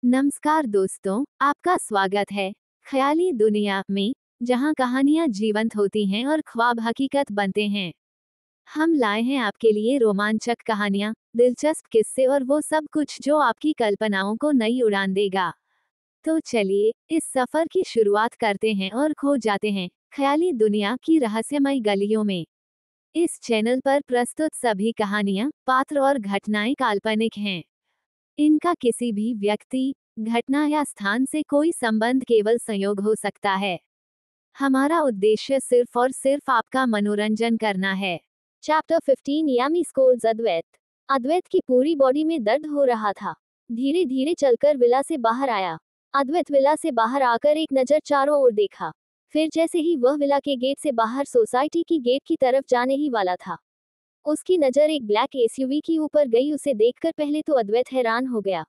नमस्कार दोस्तों, आपका स्वागत है ख्याली दुनिया में, जहां कहानियां जीवंत होती हैं और ख्वाब हकीकत बनते हैं। हम लाए हैं आपके लिए रोमांचक कहानियां, दिलचस्प किस्से और वो सब कुछ जो आपकी कल्पनाओं को नई उड़ान देगा। तो चलिए इस सफर की शुरुआत करते हैं और खो जाते हैं ख्याली दुनिया की रहस्यमय गलियों में। इस चैनल पर प्रस्तुत सभी कहानियां, पात्र और घटनाएं काल्पनिक हैं। इनका किसी भी व्यक्ति, घटना या स्थान से कोई संबंध केवल संयोग हो सकता है। हमारा उद्देश्य सिर्फ और सिर्फ आपका मनोरंजन करना है। चैप्टर 15 यामी स्कोल्स अद्वैत। अद्वैत की पूरी बॉडी में दर्द हो रहा था। धीरे धीरे चलकर विला से बाहर आया। अद्वैत विला से बाहर आकर एक नजर चारों ओर देखा। फिर जैसे ही वह विला के गेट से बाहर सोसाइटी की गेट की तरफ जाने ही वाला था, उसकी नजर एक ब्लैक एसयूवी की ऊपर गई। उसे देखकर पहले तो अद्वैत हैरान हो गया।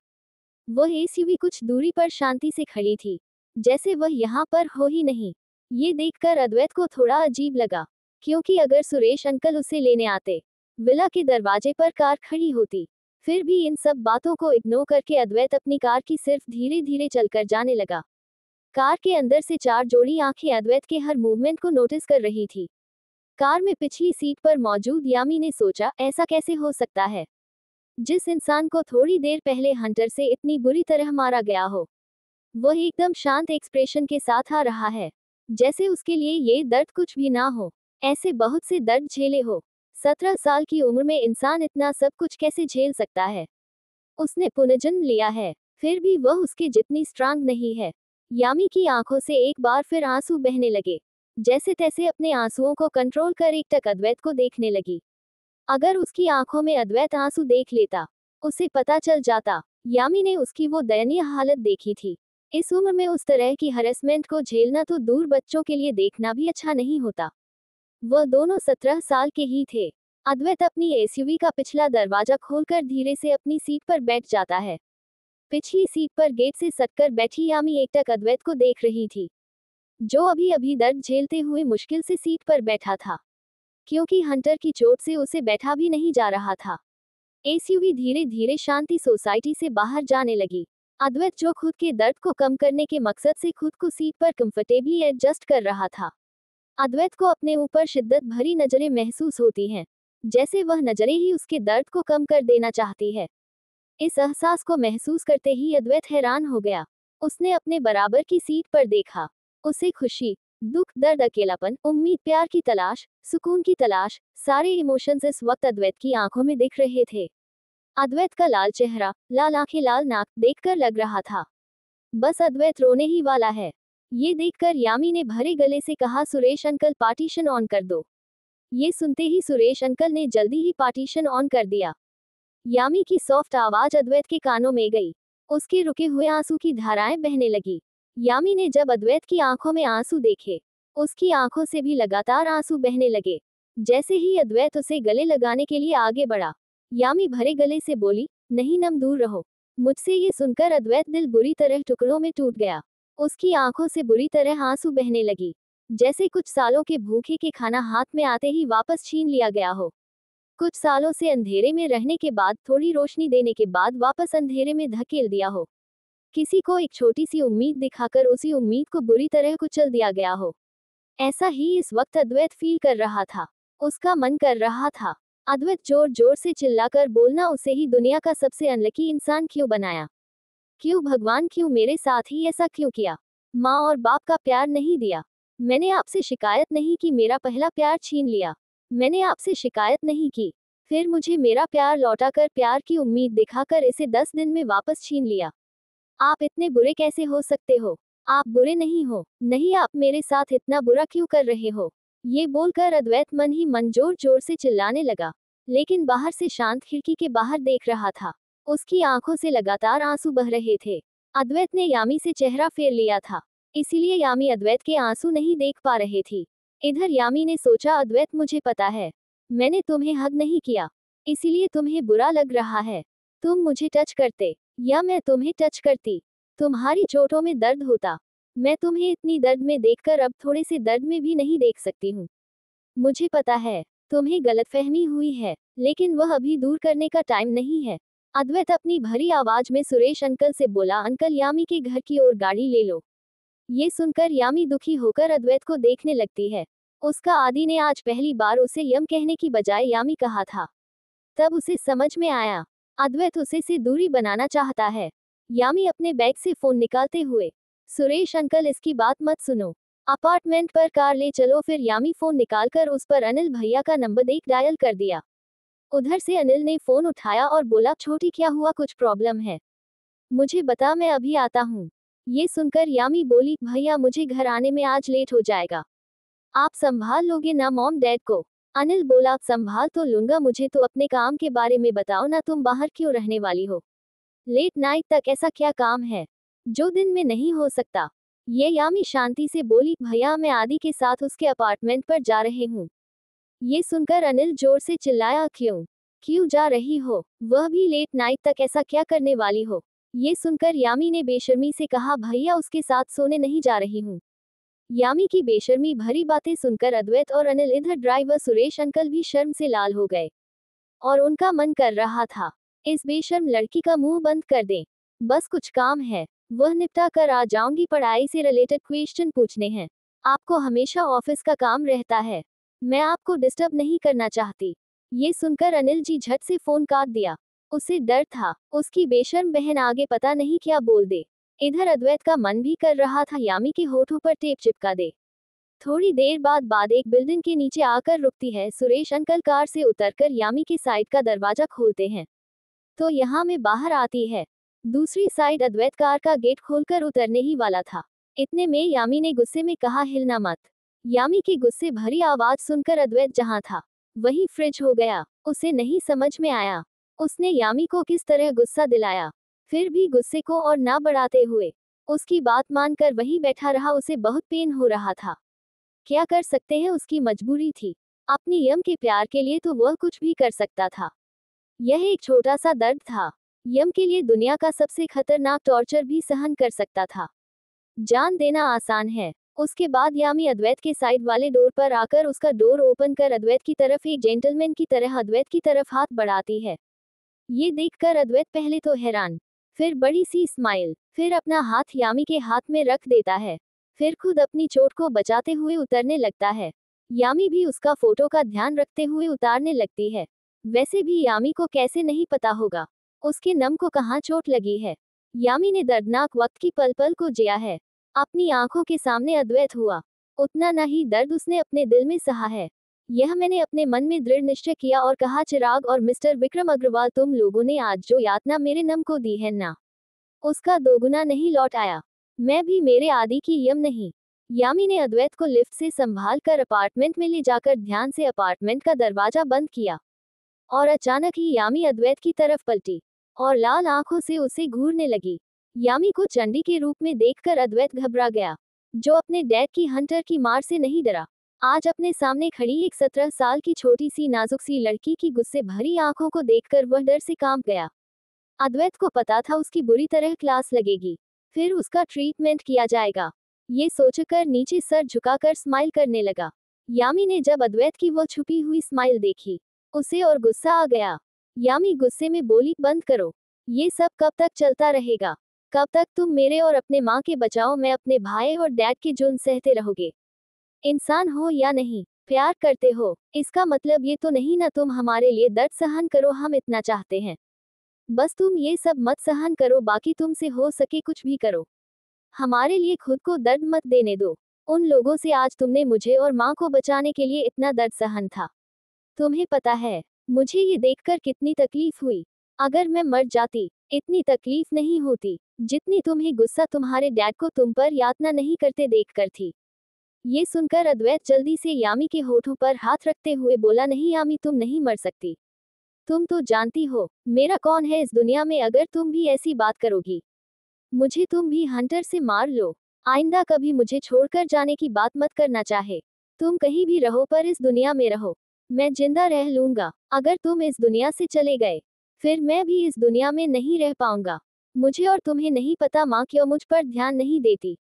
वह एसयूवी कुछ दूरी पर शांति से खड़ी थी, जैसे वह यहाँ पर हो ही नहीं। ये देखकर अद्वैत को थोड़ा अजीब लगा, क्योंकि अगर सुरेश अंकल उसे लेने आते, विला के दरवाजे पर कार खड़ी होती। फिर भी इन सब बातों को इग्नोर करके अद्वैत अपनी कार की सिर्फ धीरे धीरे चलकर जाने लगा। कार के अंदर से 4 जोड़ी आंखें अद्वैत के हर मूवमेंट को नोटिस कर रही थी। कार में पिछली सीट पर मौजूद यामी ने सोचा, ऐसा कैसे हो सकता है? जिस इंसान को थोड़ी देर पहले हंटर से इतनी बुरी तरह मारा गया हो, वह एकदम शांत एक्सप्रेशन के साथ आ रहा है, जैसे उसके लिए ये दर्द कुछ भी ना हो। ऐसे बहुत से दर्द झेले हो। 17 साल की उम्र में इंसान इतना सब कुछ कैसे झेल सकता है? उसने पुनर्जन्म लिया है, फिर भी वह उसके जितनी स्ट्रांग नहीं है। यामी की आंखों से एक बार फिर आंसू बहने लगे। जैसे तैसे अपने आंसुओं को कंट्रोल कर एकटक अद्वैत को देखने लगी। अगर उसकी आंखों में अद्वैत आंसू देख लेता, उसे पता चल जाता। यामी ने उसकी वो दयनीय हालत देखी थी। इस उम्र में उस तरह की हरेसमेंट को झेलना तो दूर, बच्चों के लिए देखना भी अच्छा नहीं होता। वह दोनों 17 साल के ही थे। अद्वैत अपनी एसयूवी का पिछला दरवाजा खोलकर धीरे से अपनी सीट पर बैठ जाता है। पिछली सीट पर गेट से सटकर बैठी यामी एकटक अद्वैत को देख रही थी, जो अभी अभी दर्द झेलते हुए मुश्किल से सीट पर बैठा था, क्योंकि हंटर की चोट से उसे बैठा भी नहीं जा रहा था। एसयूवी धीरे धीरे शांति सोसाइटी से बाहर जाने लगी। अद्वैत जो खुद के दर्द को कम करने के मकसद से खुद को सीट पर कंफर्टेबली एडजस्ट कर रहा था। अद्वैत को अपने ऊपर शिद्दत भरी नजरें महसूस होती हैं, जैसे वह नजरें ही उसके दर्द को कम कर देना चाहती है। इस एहसास को महसूस करते ही अद्वैत हैरान हो गया। उसने अपने बराबर की सीट पर देखा। उसे खुशी, दुख, दर्द, अकेलापन, उम्मीद, प्यार की तलाश, सुकून की तलाश, सारे इमोशंस इस वक्त अद्वैत की आंखों में दिख रहे थे। अद्वैत का लाल चेहरा, लाल आंखें, लाल नाक देखकर लग रहा था, बस अद्वैत रोने ही वाला है। ये देखकर यामी ने भरे गले से कहा, सुरेश अंकल पार्टीशन ऑन कर दो। ये सुनते ही सुरेश अंकल ने जल्दी ही पार्टीशन ऑन कर दिया। यामी की सॉफ्ट आवाज अद्वैत के कानों में गई। उसके रुके हुए आंसू की धाराएं बहने लगी। यामी ने जब अद्वैत की आंखों में आंसू देखे, उसकी आंखों से भी लगातार आंसू बहने लगे। जैसे ही अद्वैत उसे गले लगाने के लिए आगे बढ़ा, यामी भरे गले से बोली, नहीं नम, दूर रहो मुझसे। ये सुनकर अद्वैत दिल बुरी तरह टुकड़ों में टूट गया। उसकी आंखों से बुरी तरह आंसू बहने लगी, जैसे कुछ सालों के भूखे के खाना हाथ में आते ही वापस छीन लिया गया हो। कुछ सालों से अंधेरे में रहने के बाद, थोड़ी रोशनी देने के बाद वापस अंधेरे में धकेल दिया हो। किसी को एक छोटी सी उम्मीद दिखाकर उसी उम्मीद को बुरी तरह कुचल दिया गया हो। ऐसा ही इस वक्त अद्वैत फील कर रहा था। उसका मन कर रहा था, अद्वैत जोर जोर से चिल्लाकर बोलना, उसे ही दुनिया का सबसे अनलकी इंसान क्यों बनाया? क्यों भगवान, क्यों मेरे साथ ही ऐसा क्यों किया? माँ और बाप का प्यार नहीं दिया। मैंने आपसे शिकायत नहीं की, मेरा पहला प्यार छीन लिया। मैंने आपसे शिकायत नहीं की, फिर मुझे मेरा प्यार लौटाकर, प्यार की उम्मीद दिखाकर इसे 10 दिन में वापस छीन लिया। आप इतने बुरे कैसे हो सकते हो? आप बुरे नहीं हो। नहीं, आप मेरे साथ इतना बुरा क्यों कर रहे हो? ये बोलकर अद्वैत मन ही मन जोर जोर से चिल्लाने लगा, लेकिन बाहर से शांत खिड़की के बाहर देख रहा था। उसकी आंखों से लगातार आंसू बह रहे थे। अद्वैत ने यामी से चेहरा फेर लिया था, इसीलिए यामी अद्वैत के आंसू नहीं देख पा रहे थी। इधर यामी ने सोचा, अद्वैत मुझे पता है, मैंने तुम्हें हग नहीं किया, इसीलिए तुम्हें बुरा लग रहा है। तुम मुझे टच करते, या मैं तुम्हें टच करती, तुम्हारी चोटों में दर्द होता। मैं तुम्हें इतनी दर्द में देखकर अब थोड़े से दर्द में भी नहीं देख सकती हूँ। मुझे पता है तुम्हें गलतफहमी हुई है, लेकिन वह अभी दूर करने का टाइम नहीं है। अद्वैत अपनी भरी आवाज में सुरेश अंकल से बोला, अंकल यामी के घर की ओर गाड़ी ले लो। ये सुनकर यामी दुखी होकर अद्वैत को देखने लगती है। उसका आदि ने आज पहली बार उसे यम कहने की बजाय यामी कहा था। तब उसे समझ में आया, अद्वैत उसे से दूरी बनाना चाहता है। यामी अपने बैग से फोन निकालते हुए, सुरेश अंकल इसकी बात मत सुनो, अपार्टमेंट पर कार ले चलो। फिर यामी फोन निकालकर उस पर अनिल भैया का नंबर एक डायल कर दिया। उधर से अनिल ने फोन उठाया और बोला, छोटी क्या हुआ, कुछ प्रॉब्लम है? मुझे बता, मैं अभी आता हूँ। ये सुनकर यामी बोली, भैया मुझे घर आने में आज लेट हो जाएगा, आप संभाल लोगे ना मॉम डैड को? अनिल बोला, संभाल तो लूंगा, मुझे तो अपने काम के बारे में बताओ ना, तुम बाहर क्यों रहने वाली हो? लेट नाइट तक ऐसा क्या काम है जो दिन में नहीं हो सकता? ये यामी शांति से बोली, भैया मैं आदि के साथ उसके अपार्टमेंट पर जा रहे हूँ। ये सुनकर अनिल जोर से चिल्लाया, क्यों क्यों जा रही हो, वह भी लेट नाइट तक, ऐसा क्या करने वाली हो? ये सुनकर यामी ने बेशर्मी से कहा, भैया उसके साथ सोने नहीं जा रही हूँ। यामी की बेशर्मी भरी बातें सुनकर अद्वैत और अनिल, इधर ड्राइवर सुरेश अंकल भी शर्म से लाल हो गए और उनका मन कर रहा था, इस बेशर्म लड़की का मुंह बंद कर दें, बस कुछ काम है वह निपटा कर आ जाऊंगी, पढ़ाई से रिलेटेड क्वेश्चन पूछने हैं। आपको हमेशा ऑफिस का काम रहता है, मैं आपको डिस्टर्ब नहीं करना चाहती। ये सुनकर अनिल जी झट से फोन काट दिया। उसे डर था उसकी बेशर्म बहन आगे पता नहीं क्या बोल दे। इधर अद्वैत का मन भी कर रहा था यामी के होठों पर टेप चिपका दे। थोड़ी देर बाद एक बिल्डिंग के नीचे आकर रुकती है। सुरेश अंकल कार से उतरकर यामी की साइड का दरवाजा खोलते हैं तो यहाँ में बाहर आती है। दूसरी साइड अद्वैत कार का गेट खोलकर उतरने ही वाला था, इतने में यामी ने गुस्से में कहा, हिलना मत। यामी की गुस्से भरी आवाज सुनकर अद्वैत जहाँ था वहीं फ्रिज हो गया। उसे नहीं समझ में आया उसने यामी को किस तरह गुस्सा दिलाया। फिर भी गुस्से को और ना बढ़ाते हुए उसकी बात मानकर वहीं बैठा रहा। उसे बहुत पेन हो रहा था, क्या कर सकते हैं, उसकी मजबूरी थी। अपनी यम के प्यार के लिए तो वह कुछ भी कर सकता था। यह एक छोटा सा दर्द था, यम के लिए दुनिया का सबसे खतरनाक टॉर्चर भी सहन कर सकता था। जान देना आसान है। उसके बाद यामी अद्वैत के साइड वाले डोर पर आकर उसका डोर ओपन कर अद्वैत की तरफ एक जेंटलमैन की तरह अद्वैत की तरफ हाथ बढ़ाती है। ये देखकर अद्वैत पहले तो हैरान, फिर बड़ी सी स्माइल, फिर अपना हाथ यामी के हाथ में रख देता है, फिर खुद अपनी चोट को बचाते हुए उतरने लगता है। यामी भी उसका फोटो का ध्यान रखते हुए उतारने लगती है। वैसे भी यामी को कैसे नहीं पता होगा उसके नम को कहाँ चोट लगी है। यामी ने दर्दनाक वक्त की पल पल को जिया है। अपनी आंखों के सामने अद्वैत हुआ, उतना ना ही दर्द उसने अपने दिल में सहा है। यह मैंने अपने मन में दृढ़ निश्चय किया और कहा, चिराग और मिस्टर विक्रम अग्रवाल, तुम लोगों ने आज जो यातना मेरे नम को दी है ना, उसका दोगुना नहीं लौट आया। मैं भी मेरे आदि की यम नहीं। यामी ने अद्वैत को लिफ्ट से संभाल कर अपार्टमेंट में ले जाकर ध्यान से अपार्टमेंट का दरवाजा बंद किया और अचानक ही यामी अद्वैत की तरफ पलटी और लाल आंखों से उसे घूरने लगी। यामी को चंडी के रूप में देखकर अद्वैत घबरा गया, जो अपने डैड की हंटर की मार से नहीं डरा। आज अपने सामने खड़ी एक 17 साल की छोटी सी नाजुक सी लड़की की गुस्से भरी आंखों को देखकर वह डर से कांप गया। अद्वैत को पता था उसकी बुरी तरह क्लास लगेगी, फिर उसका ट्रीटमेंट किया जाएगा। ये सोचकर नीचे सर झुकाकर स्माइल करने लगा। यामी ने जब अद्वैत की वो छुपी हुई स्माइल देखी, उसे और गुस्सा आ गया। यामी गुस्से में बोली, बंद करो, ये सब कब तक चलता रहेगा? कब तक तुम मेरे और अपने माँ के बचाओ में अपने भाई और डैड के जुल्म सहते रहोगे? इंसान हो या नहीं, प्यार करते हो, इसका मतलब ये तो नहीं ना तुम हमारे लिए दर्द सहन करो, हम इतना चाहते हैं, बस तुम ये सब मत सहन करो, बाकी तुमसे हो सके कुछ भी करो, हमारे लिए खुद को दर्द मत देने दो। उन लोगों से आज तुमने मुझे और माँ को बचाने के लिए इतना दर्द सहन था। तुम्हें पता है मुझे ये देखकर कितनी तकलीफ हुई? अगर मैं मर जाती इतनी तकलीफ नहीं होती जितनी तुम्हें गुस्सा तुम्हारे डैड को तुम पर यातना नहीं करते देखकर थी। ये सुनकर अद्वैत जल्दी से यामी के होठों पर हाथ रखते हुए बोला, नहीं यामी, तुम नहीं मर सकती। तुम तो जानती हो मेरा कौन है इस दुनिया में, अगर तुम भी ऐसी बात करोगी मुझे तुम भी हंटर से मार लो। आइंदा कभी मुझे छोड़कर जाने की बात मत करना, चाहे तुम कहीं भी रहो पर इस दुनिया में रहो। मैं जिंदा रह लूंगा, अगर तुम इस दुनिया से चले गए फिर मैं भी इस दुनिया में नहीं रह पाऊंगा। मुझे और तुम्हें नहीं पता माँ क्यों मुझ पर ध्यान नहीं देती,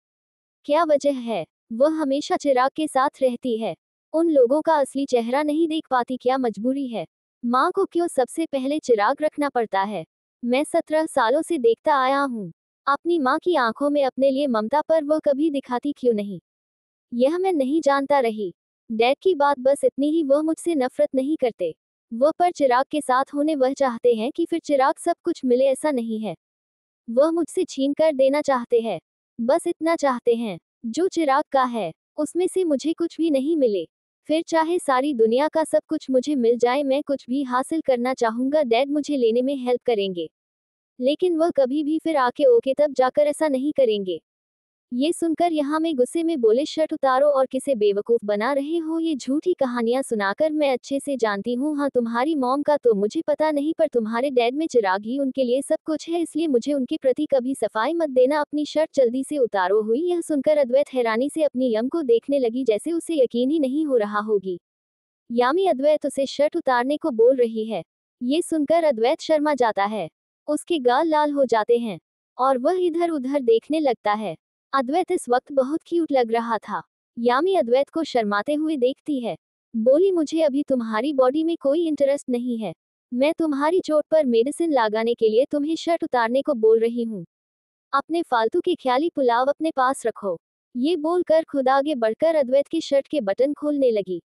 क्या वजह है? वह हमेशा चिराग के साथ रहती है, उन लोगों का असली चेहरा नहीं देख पाती, क्या मजबूरी है? माँ को क्यों सबसे पहले चिराग रखना पड़ता है? मैं 17 सालों से देखता आया हूँ। अपनी माँ की आंखों में अपने लिए ममता पर वह कभी दिखाती क्यों नहीं? यह मैं नहीं जानता रही। डैड की बात बस इतनी ही, वह मुझसे नफरत नहीं करते। वह पर चिराग के साथ होने वह चाहते हैं कि फिर चिराग सब कुछ मिले, ऐसा नहीं है। वह मुझसे छीन कर देना चाहते हैं। बस इतना चाहते हैं। जो चिराग का है, उसमें से मुझे कुछ भी नहीं मिले। फिर चाहे सारी दुनिया का सब कुछ मुझे मिल जाए, मैं कुछ भी हासिल करना चाहूंगा, डैड मुझे लेने में हेल्प करेंगे। लेकिन वह कभी भी फिर आके ओके तब जाकर ऐसा नहीं करेंगे। ये सुनकर यहाँ में गुस्से में बोले, शर्ट उतारो और किसे बेवकूफ बना रहे हो? ये झूठी कहानियां सुनाकर मैं अच्छे से जानती हूँ। हाँ, तुम्हारी मॉम का तो मुझे पता नहीं, पर तुम्हारे डैड में चिराग ही उनके लिए सब कुछ है, इसलिए मुझे उनके प्रति कभी सफाई मत देना। अपनी शर्ट जल्दी से उतारो। हुई यह सुनकर अद्वैत हैरानी से अपनी यम को देखने लगी, जैसे उसे यकीन ही नहीं हो रहा होगी। यामी अद्वैत उसे शर्ट उतारने को बोल रही है। ये सुनकर अद्वैत शर्मा जाता है। उसके गाल लाल हो जाते हैं और वह इधर उधर देखने लगता है। अद्वैत इस वक्त बहुत क्यूट लग रहा था। यामी अद्वैत को शर्माते हुए देखती है। बोली, मुझे अभी तुम्हारी बॉडी में कोई इंटरेस्ट नहीं है। मैं तुम्हारी चोट पर मेडिसिन लगाने के लिए तुम्हें शर्ट उतारने को बोल रही हूँ। अपने फालतू के ख्याली पुलाव अपने पास रखो। ये बोलकर खुद आगे बढ़कर अद्वैत की शर्ट के बटन खोलने लगी।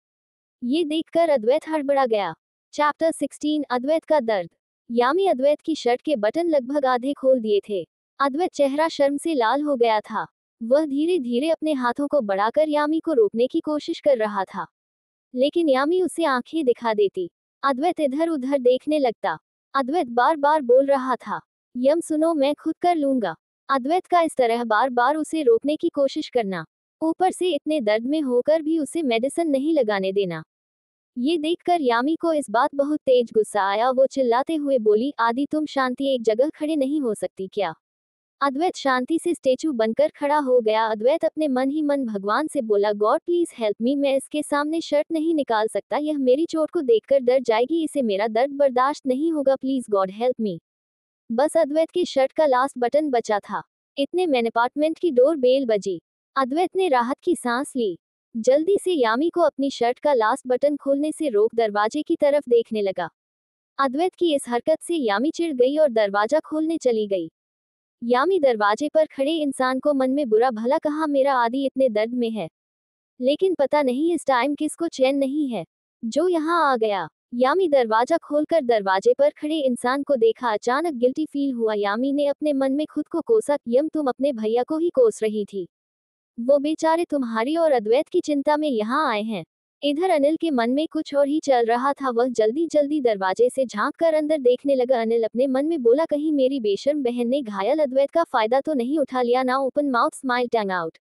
ये देखकर अद्वैत हड़बड़ा गया। चैप्टर 16, अद्वैत का दर्द। यामी अद्वैत की शर्ट के बटन लगभग आधे खोल दिए थे। अद्वैत चेहरा शर्म से लाल हो गया था। वह धीरे धीरे अपने हाथों को बढ़ाकर यामी को रोकने की कोशिश कर रहा था, लेकिन यामी उसे आंखें दिखा देती। अद्वैत इधर उधर देखने लगता। अद्वैत बार बार बोल रहा था, यम सुनो, मैं खुद कर लूंगा। अद्वैत का इस तरह बार बार उसे रोकने की कोशिश करना, ऊपर से इतने दर्द में होकर भी उसे मेडिसिन नहीं लगाने देना। ये देखकर यामी को इस बात बहुत तेज गुस्सा आया। वो चिल्लाते हुए बोली, आदि तुम शांति एक जगह खड़े नहीं हो सकती क्या? अद्वैत शांति से स्टेचू बनकर खड़ा हो गया। अद्वैत अपने मन ही मन भगवान से बोला, गॉड प्लीज हेल्प मी, मैं इसके सामने शर्ट नहीं निकाल सकता, यह मेरी चोट को देखकर डर जाएगी, इसे मेरा दर्द बर्दाश्त नहीं होगा, प्लीज गॉड हेल्प मी। बस अद्वैत की शर्ट का लास्ट बटन बचा था। इतने में अपार्टमेंट की डोर बेल बजी। अद्वैत ने राहत की सांस ली। जल्दी से यामी को अपनी शर्ट का लास्ट बटन खोलने से रोक दरवाजे की तरफ देखने लगा। अद्वैत की इस हरकत से यामी चिढ़ गई और दरवाजा खोलने चली गई। यामी दरवाजे पर खड़े इंसान को मन में बुरा भला कहा, मेरा आदि इतने दर्द में है, लेकिन पता नहीं इस टाइम किसको चैन नहीं है जो यहाँ आ गया। यामी दरवाजा खोलकर दरवाजे पर खड़े इंसान को देखा। अचानक गिल्टी फील हुआ। यामी ने अपने मन में खुद को कोसा, यम तुम अपने भैया को ही कोस रही थी, वो बेचारे तुम्हारी और अद्वैत की चिंता में यहाँ आए हैं। इधर अनिल के मन में कुछ और ही चल रहा था। वह जल्दी जल्दी दरवाजे से झांक कर अंदर देखने लगा। अनिल अपने मन में बोला, कहीं मेरी बेशर्म बहन ने घायल अद्वैत का फायदा तो नहीं उठा लिया ना। Open mouth smile Tang out.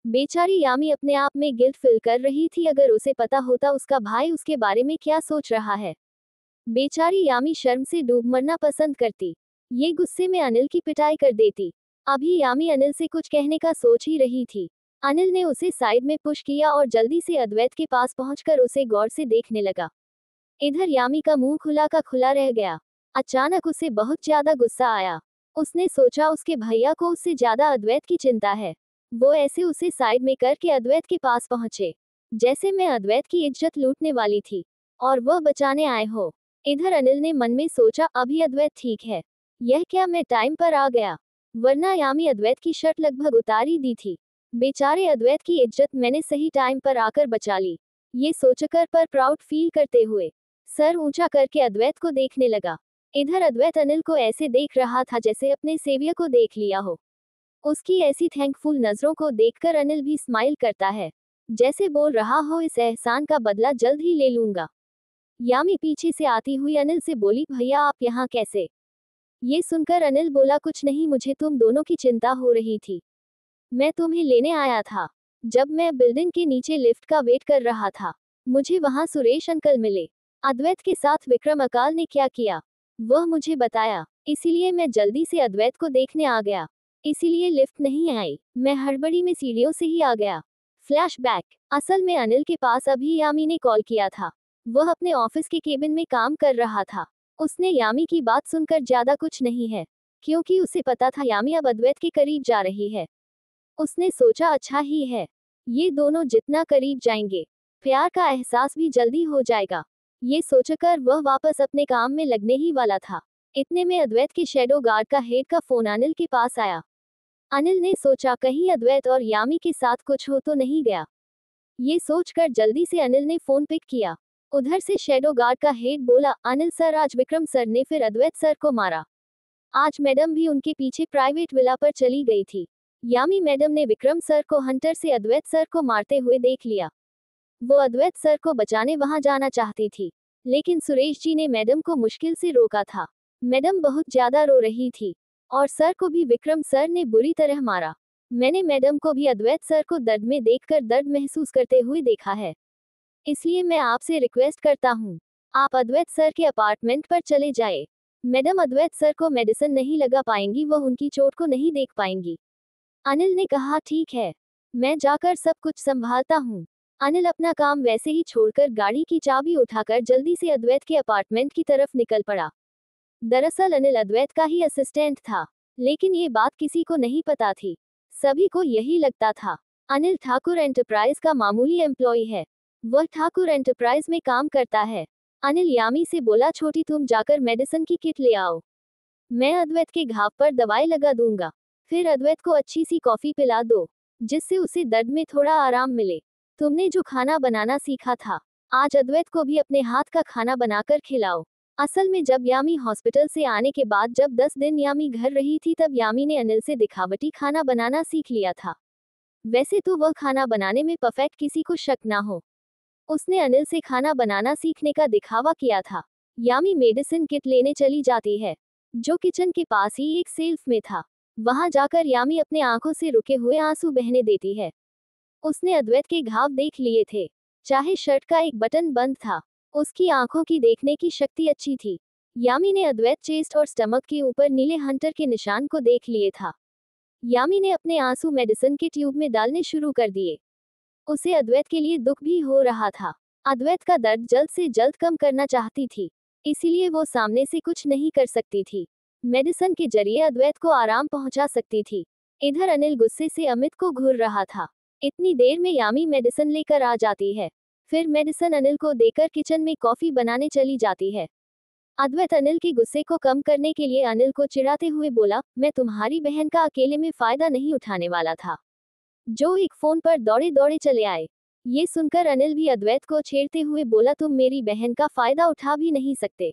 बेचारी यामी अपने आप में गिल्ट फील कर रही थी। अगर उसे पता होता उसका भाई उसके बारे में क्या सोच रहा है। बेचारी यामी शर्म से डूब मरना पसंद करती। ये गुस्से में अनिल की पिटाई कर देती। अभी यामी अनिल से कुछ कहने का सोच ही रही थी। अनिल ने उसे साइड में पुश किया और जल्दी से अद्वैत के पास पहुंचकर उसे गौर से देखने लगा। इधर यामी का मुंह खुला का खुला रह गया। अचानक उसे बहुत ज्यादा गुस्सा आया। उसने सोचा उसके भैया को उससे ज्यादा अद्वैत की चिंता है। वो ऐसे उसे साइड में करके अद्वैत के पास पहुंचे, जैसे मैं अद्वैत की इज्जत लूटने वाली थी और वह बचाने आए हो। इधर अनिल ने मन में सोचा, अभी अद्वैत ठीक है, यह क्या मैं टाइम पर आ गया, वरना यामी अद्वैत की शर्ट लगभग उतार ही दी थी। बेचारे अद्वैत की इज्जत मैंने सही टाइम पर आकर बचा ली। ये सोचकर पर प्राउड फील करते हुए सर ऊंचा करके अद्वैत को देखने लगा। इधर अद्वैत अनिल को ऐसे देख रहा था जैसे अपने सेवियर को देख लिया हो। उसकी ऐसी थैंकफुल नजरों को देखकर अनिल भी स्माइल करता है, जैसे बोल रहा हो, इस एहसान का बदला जल्द ही ले लूंगा। यामी पीछे से आती हुई अनिल से बोली, भैया आप यहाँ कैसे? ये सुनकर अनिल बोला, कुछ नहीं, मुझे तुम दोनों की चिंता हो रही थी, मैं तुम्हें लेने आया था। जब मैं बिल्डिंग के नीचे लिफ्ट का वेट कर रहा था, मुझे वहां सुरेश अंकल मिले। अद्वैत के साथ विक्रम अकाल ने क्या किया वह मुझे बताया, इसीलिए मैं जल्दी से अद्वैत को देखने आ गया, इसीलिए लिफ्ट नहीं आई, मैं हड़बड़ी में सीढ़ियों से ही आ गया। फ्लैशबैक। असल में अनिल के पास अभी यामी ने कॉल किया था। वह अपने ऑफिस के केबिन में काम कर रहा था। उसने यामी की बात सुनकर ज्यादा कुछ नहीं है, क्योंकि उसे पता था यामी अब अद्वैत के करीब जा रही है। उसने सोचा अच्छा ही है, ये दोनों जितना करीब जाएंगे, प्यार का एहसास भी जल्दी हो जाएगा। ये सोचकर वह वापस अपने काम में लगने ही वाला था इतने में अद्वैत के शैडो गार्ड का हेड का फोन अनिल के पास आया। अनिल ने सोचा कहीं अद्वैत और यामी के साथ कुछ हो तो नहीं गया। ये सोचकर जल्दी से अनिल ने फोन पिक किया। उधर से शैडो गार्ड का हेड बोला, अनिल सर, आज विक्रम सर ने फिर अद्वैत सर को मारा। आज मैडम भी उनके पीछे प्राइवेट विला पर चली गई थी। यामी मैडम ने विक्रम सर को हंटर से अद्वैत सर को मारते हुए देख लिया। वो अद्वैत सर को बचाने वहां जाना चाहती थी, लेकिन सुरेश जी ने मैडम को मुश्किल से रोका था। मैडम बहुत ज्यादा रो रही थी और सर को भी विक्रम सर ने बुरी तरह मारा। मैंने मैडम को भी अद्वैत सर को दर्द में देखकर दर्द महसूस करते हुए देखा है, इसलिए मैं आपसे रिक्वेस्ट करता हूँ, आप अद्वैत सर के अपार्टमेंट पर चले जाए। मैडम अद्वैत सर को मेडिसिन नहीं लगा पाएंगी, वो उनकी चोट को नहीं देख पाएंगी। अनिल ने कहा, ठीक है, मैं जाकर सब कुछ संभालता हूँ। अनिल अपना काम वैसे ही छोड़कर गाड़ी की चाबी उठाकर जल्दी से अद्वैत के अपार्टमेंट की तरफ निकल पड़ा। दरअसल अनिल अद्वैत का ही असिस्टेंट था, लेकिन ये बात किसी को नहीं पता थी। सभी को यही लगता था अनिल ठाकुर एंटरप्राइज का मामूली एम्प्लॉय है, वह ठाकुर एंटरप्राइज में काम करता है। अनिल यामी से बोला, छोटी तुम जाकर मेडिसिन की किट ले आओ, मैं अद्वैत के घाव पर दवाई लगा दूंगा। फिर अद्वैत को अच्छी सी कॉफी पिला दो, जिससे उसे दर्द में थोड़ा आराम मिले। तुमने जो खाना बनाना सीखा था, आज अद्वैत को भी अपने हाथ का खाना बनाकर खिलाओ। असल में जब यामी हॉस्पिटल से आने के बाद जब 10 दिन यामी घर रही थी, तब यामी ने अनिल से दिखावटी खाना बनाना सीख लिया था। वैसे तो वह खाना बनाने में परफेक्ट, किसी को शक ना हो। उसने अनिल से खाना बनाना सीखने का दिखावा किया था। यामी मेडिसिन किट लेने चली जाती है, जो किचन के पास ही एक सेल्फ में था। वहां जाकर यामी अपने आंखों से रुके हुए आंसू बहने देती है। उसने अद्वैत के घाव देख लिए थे, चाहे शर्ट का एक बटन बंद था। उसकी आंखों की देखने की शक्ति अच्छी थी। यामी ने अद्वैत चेस्ट और स्टमक के ऊपर नीले हंटर के निशान को देख लिए था। यामी ने अपने आंसू मेडिसिन के ट्यूब में डालने शुरू कर दिए। उसे अद्वैत के लिए दुख भी हो रहा था। अद्वैत का दर्द जल्द से जल्द कम करना चाहती थी, इसीलिए वो सामने से कुछ नहीं कर सकती थी। मेडिसिन के जरिए अद्वैत को आराम पहुंचा सकती थी। इधर अनिल गुस्से से अमित को घूर रहा था। इतनी देर में यामी मेडिसिन लेकर आ जाती है, फिर मेडिसिन अनिल को देकर किचन में कॉफी बनाने चली जाती है। अद्वैत अनिल के गुस्से को कम करने के लिए अनिल को चिढ़ाते हुए बोला, मैं तुम्हारी बहन का अकेले में फायदा नहीं उठाने वाला था, जो एक फोन पर दौड़े दौड़े चले आए। ये सुनकर अनिल भी अद्वैत को छेड़ते हुए बोला, तुम मेरी बहन का फायदा उठा भी नहीं सकते,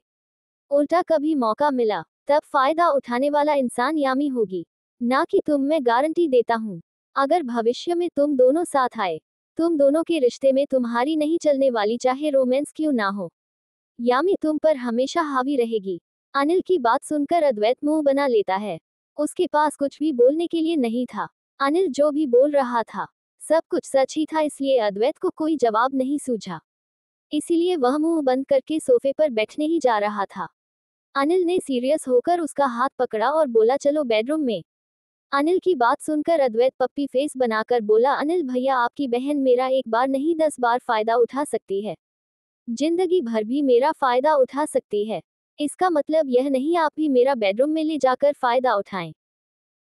उल्टा कभी मौका मिला तब फायदा उठाने वाला इंसान यामी होगी, ना कि तुम। मैं गारंटी देता हूँ, अगर भविष्य में तुम दोनों साथ आए, तुम दोनों के रिश्ते में तुम्हारी नहीं चलने वाली, चाहे रोमांस क्यों ना हो, यामी तुम पर हमेशा हावी रहेगी। अनिल की बात सुनकर अद्वैत मुंह बना लेता है। उसके पास कुछ भी बोलने के लिए नहीं था। अनिल जो भी बोल रहा था सब कुछ सच ही था, इसलिए अद्वैत को कोई जवाब नहीं सूझा। इसीलिए वह मुंह बंद करके सोफे पर बैठने ही जा रहा था। अनिल ने सीरियस होकर उसका हाथ पकड़ा और बोला, चलो बेडरूम में। अनिल की बात सुनकर अद्वैत पप्पी फेस बनाकर बोला, अनिल भैया, आपकी बहन मेरा एक बार नहीं 10 बार फायदा उठा सकती है, जिंदगी भर भी मेरा फायदा उठा सकती है। इसका मतलब यह नहीं आप भी मेरा बेडरूम में ले जाकर फायदा उठाएं।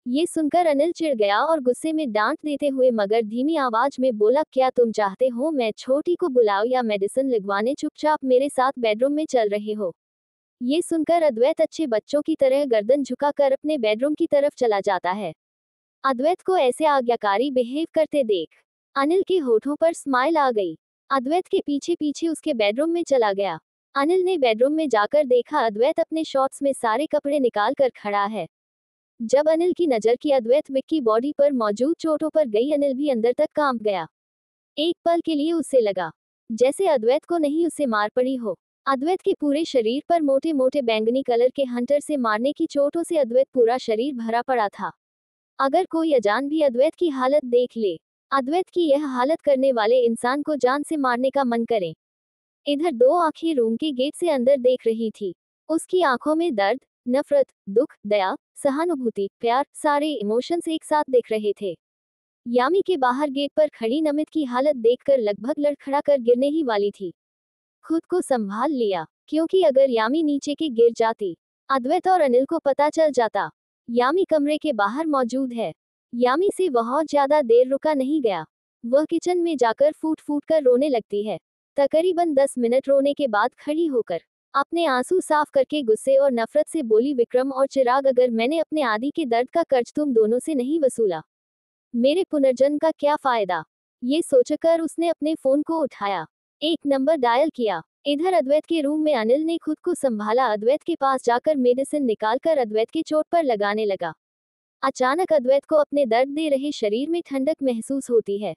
ये सुनकर अनिल चिढ़ गया और गुस्से में डांट देते हुए मगर धीमी आवाज में बोला, क्या तुम चाहते हो मैं छोटी को बुलाऊं या मेडिसिन लगवाने चुपचाप मेरे साथ बेडरूम में चल रहे हो? ये सुनकर अद्वैत अच्छे बच्चों की तरह गर्दन झुकाकर अपने बेडरूम की तरफ चला जाता है। अद्वैत को ऐसे आज्ञाकारी बिहेव करते देख अनिल के होठों पर स्माइल आ गई। अद्वैत के पीछे पीछे उसके बेडरूम में चला गया। अनिल ने बेडरूम में जाकर देखा अद्वैत अपने शॉर्ट्स में सारे कपड़े निकाल कर खड़ा है। जब अनिल की नजर की अद्वैत विक्की बॉडी पर मौजूद चोटों पर गई, अनिल भी अंदर तक कांप गया। एक पल के लिए उसे लगा जैसे अद्वैत को नहीं उसे मार पड़ी हो। अद्वैत के पूरे शरीर पर मोटे मोटे बैंगनी कलर के हंटर से मारने की चोटों से अद्वैत पूरा शरीर भरा पड़ा था। अगर कोई अजान भी अद्वैत की हालत देख ले, अद्वैत की यह हालत करने वाले इंसान को जान से मारने का मन करे। इधर दो आंखें रूम के गेट से अंदर देख रही थी। उसकी आंखों में दर्द, नफरत, दुख, दया, सहानुभूति, प्यार, सारे इमोशंस एक साथ दिख रहे थे। यामी के बाहर गेट पर खड़ी नमित की हालत देखकर लगभग लड़खड़ा कर गिरने ही वाली थी। खुद को संभाल लिया, क्योंकि अगर यामी नीचे के गिर जाती, अद्वैत और अनिल को पता चल जाता। यामी कमरे के बाहर मौजूद है। यामी से बहुत ज्यादा देर रुका नहीं गया। वह किचन में जाकर फूट फूट कर रोने लगती है। तकरीबन 10 मिनट रोने के बाद खड़ी होकर अपने आंसू साफ करके गुस्से और नफरत से बोली विक्रम और चिराग, अगर मैंने अपने आदि के दर्द का कर्ज तुम दोनों से नहीं वसूला, मेरे पुनर्जन्म का क्या फायदा। ये सोचकर उसने अपने फोन को उठाया, एक नंबर डायल किया। इधर अद्वैत के रूम में अनिल ने खुद को संभाला। अद्वैत के पास जाकर मेडिसिन निकालकर अद्वैत के चोट पर लगाने लगा। अचानक अद्वैत को अपने दर्द दे रहे शरीर में ठंडक महसूस होती है।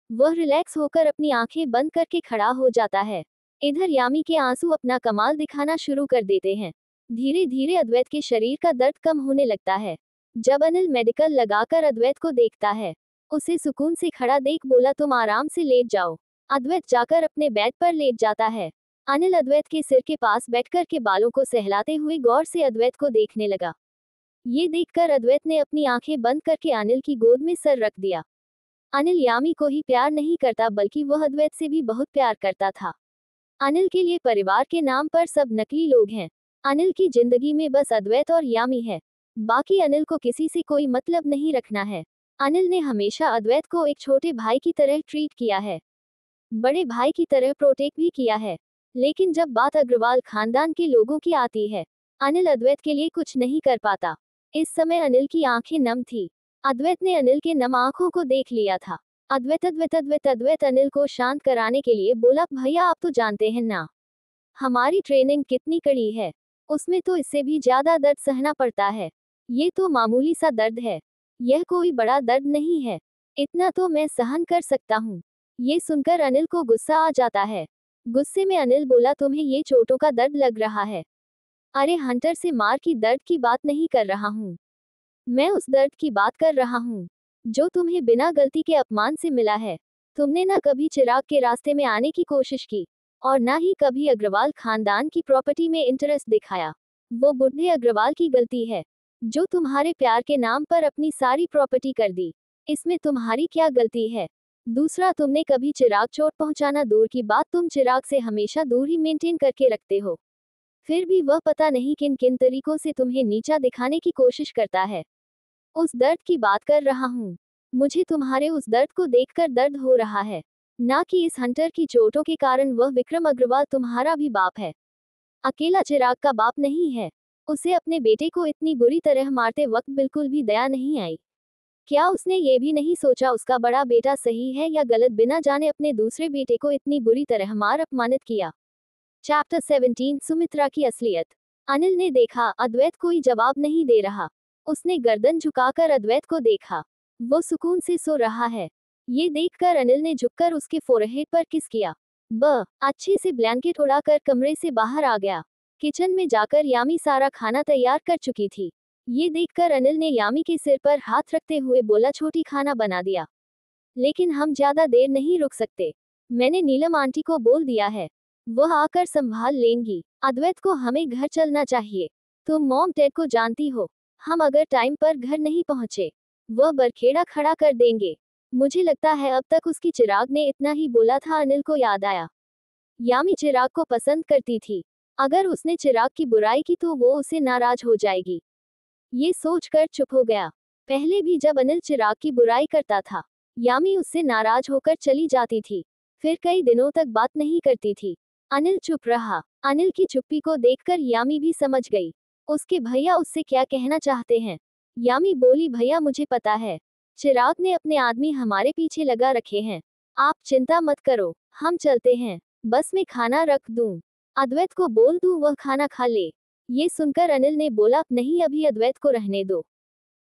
वह रिलैक्स होकर अपनी आंखें बंद करके खड़ा हो जाता है। इधर यामी के आंसू अपना कमाल दिखाना शुरू कर देते हैं। धीरे धीरे अद्वैत के शरीर का दर्द कम होने लगता है। जब अनिल मेडिकल लगाकर अद्वैत को देखता है, उसे सुकून से खड़ा देख बोला, तुम आराम से लेट जाओ। अद्वैत जाकर अपने बेड पर लेट जाता है। अनिल अद्वैत के सिर के पास बैठकर के बालों को सहलाते हुए गौर से अद्वैत को देखने लगा। ये देखकर अद्वैत ने अपनी आंखें बंद करके अनिल की गोद में सर रख दिया। अनिल यामी को ही प्यार नहीं करता बल्कि वह अद्वैत से भी बहुत प्यार करता था। अनिल के लिए परिवार के नाम पर सब नकली लोग हैं। अनिल की जिंदगी में बस अद्वैत और यामी है। बाकी अनिल को किसी से कोई मतलब नहीं रखना है। अनिल ने हमेशा अद्वैत को एक छोटे भाई की तरह ट्रीट किया है, बड़े भाई की तरह प्रोटेक्ट भी किया है। लेकिन जब बात अग्रवाल खानदान के लोगों की आती है, अनिल अद्वैत के लिए कुछ नहीं कर पाता। इस समय अनिल की आंखें नम थी। अद्वैत ने अनिल के नम आंखों को देख लिया था। अद्वैत अनिल को शांत कराने के लिए बोला, भैया आप तो जानते हैं ना, हमारी ट्रेनिंग कितनी कड़ी है, उसमें तो इससे भी ज्यादा दर्द सहना पड़ता है। ये तो मामूली सा दर्द है, यह कोई बड़ा दर्द नहीं है, इतना तो मैं सहन कर सकता हूँ। ये सुनकर अनिल को गुस्सा आ जाता है। गुस्से में अनिल बोला, तुम्हें ये चोटों का दर्द लग रहा है? अरे हंटर से मार की दर्द की बात नहीं कर रहा हूँ, मैं उस दर्द की बात कर रहा हूँ जो तुम्हें बिना गलती के अपमान से मिला है। तुमने ना कभी चिराग के रास्ते में आने की कोशिश की और ना ही कभी अग्रवाल खानदान की प्रॉपर्टी में इंटरेस्ट दिखाया। वो बुढ़े अग्रवाल की गलती है जो तुम्हारे प्यार के नाम पर अपनी सारी प्रॉपर्टी कर दी। इसमें तुम्हारी क्या गलती है? दूसरा, तुमने कभी चिराग चोट पहुंचाना दूर की बात, तुम चिराग से हमेशा दूर ही मेंटेन करके रखते हो। फिर भी वह पता नहीं किन किन तरीकों से तुम्हें नीचा दिखाने की कोशिश करता है। उस दर्द की बात कर रहा हूँ। मुझे तुम्हारे उस दर्द को देखकर दर्द हो रहा है, ना कि इस हंटर की चोटों के कारण। वह विक्रम अग्रवाल तुम्हारा भी बाप है, अकेला चिराग का बाप नहीं है। उसे अपने बेटे को इतनी बुरी तरह मारते वक्त बिल्कुल भी दया नहीं आई। क्या उसने ये भी नहीं सोचा उसका बड़ा बेटा सही है या गलत, बिना जाने अपने दूसरे बेटे को इतनी बुरी तरह मार अपमानित किया। चैप्टर 17, सुमित्रा की असलियत। अनिल ने देखा अद्वैत कोई जवाब नहीं दे रहा। उसने गर्दन झुकाकर अद्वैत को देखा, वो सुकून से सो रहा है। ये देखकर अनिल ने झुककर उसके फोरहेड पर किस किया। अच्छे से ब्लैंकेट उड़ाकर कमरे से बाहर आ गया। किचन में जाकर यामी सारा खाना तैयार कर चुकी थी। ये देखकर अनिल ने यामी के सिर पर हाथ रखते हुए बोला, छोटी खाना बना दिया, लेकिन हम ज्यादा देर नहीं रुक सकते। मैंने नीलम आंटी को बोल दिया है, वह आकर संभाल लेंगी। अद्वैत को हमें घर चलना चाहिए। तुम मॉम डैड को जानती हो, हम अगर टाइम पर घर नहीं पहुंचे, वह बरखेड़ा खड़ा कर देंगे। मुझे लगता है अब तक उसकी चिराग ने इतना ही बोला था। अनिल को याद आया, यामी चिराग को पसंद करती थी। अगर उसने चिराग की बुराई की तो वो उसे नाराज हो जाएगी। ये सोचकर चुप हो गया। पहले भी जब अनिल चिराग की बुराई करता था, यामी उससे नाराज होकर चली जाती थी, फिर कई दिनों तक बात नहीं करती थी। अनिल चुप रहा। अनिल की चुप्पी को देखकर यामी भी समझ गई उसके भैया उससे क्या कहना चाहते हैं। यामी बोली, भैया मुझे पता है, चिराग ने अपने आदमी हमारे पीछे लगा रखे हैं। आप चिंता मत करो, हम चलते हैं। बस में खाना रख दूं? अद्वैत को बोल दूं वह खाना खा ले? ये सुनकर अनिल ने बोला, नहीं अभी अद्वैत को रहने दो,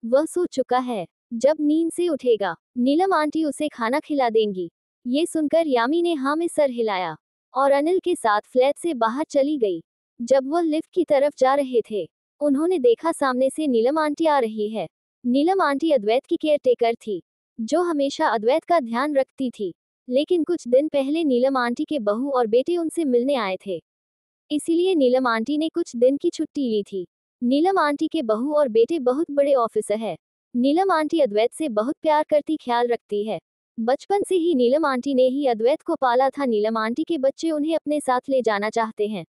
वह सो चुका है। जब नींद से उठेगा नीलम आंटी उसे खाना खिला देंगी। ये सुनकर यामी ने हाँ में सर हिलाया और अनिल के साथ फ्लैट से बाहर चली गई। जब वह लिफ्ट की तरफ जा रहे थे, उन्होंने देखा सामने से नीलम आंटी आ रही है। नीलम आंटी अद्वैत की केयरटेकर थी, जो हमेशा अद्वैत का ध्यान रखती थी। लेकिन कुछ दिन पहले नीलम आंटी के बहू और बेटे उनसे मिलने आए थे, इसीलिए नीलम आंटी ने कुछ दिन की छुट्टी ली थी। नीलम आंटी के बहू और बेटे बहुत बड़े ऑफिसर है। नीलम आंटी अद्वैत से बहुत प्यार करती, ख्याल रखती है। बचपन से ही नीलम आंटी ने ही अद्वैत को पाला था। नीलम आंटी के बच्चे उन्हें अपने साथ ले जाना चाहते हैं,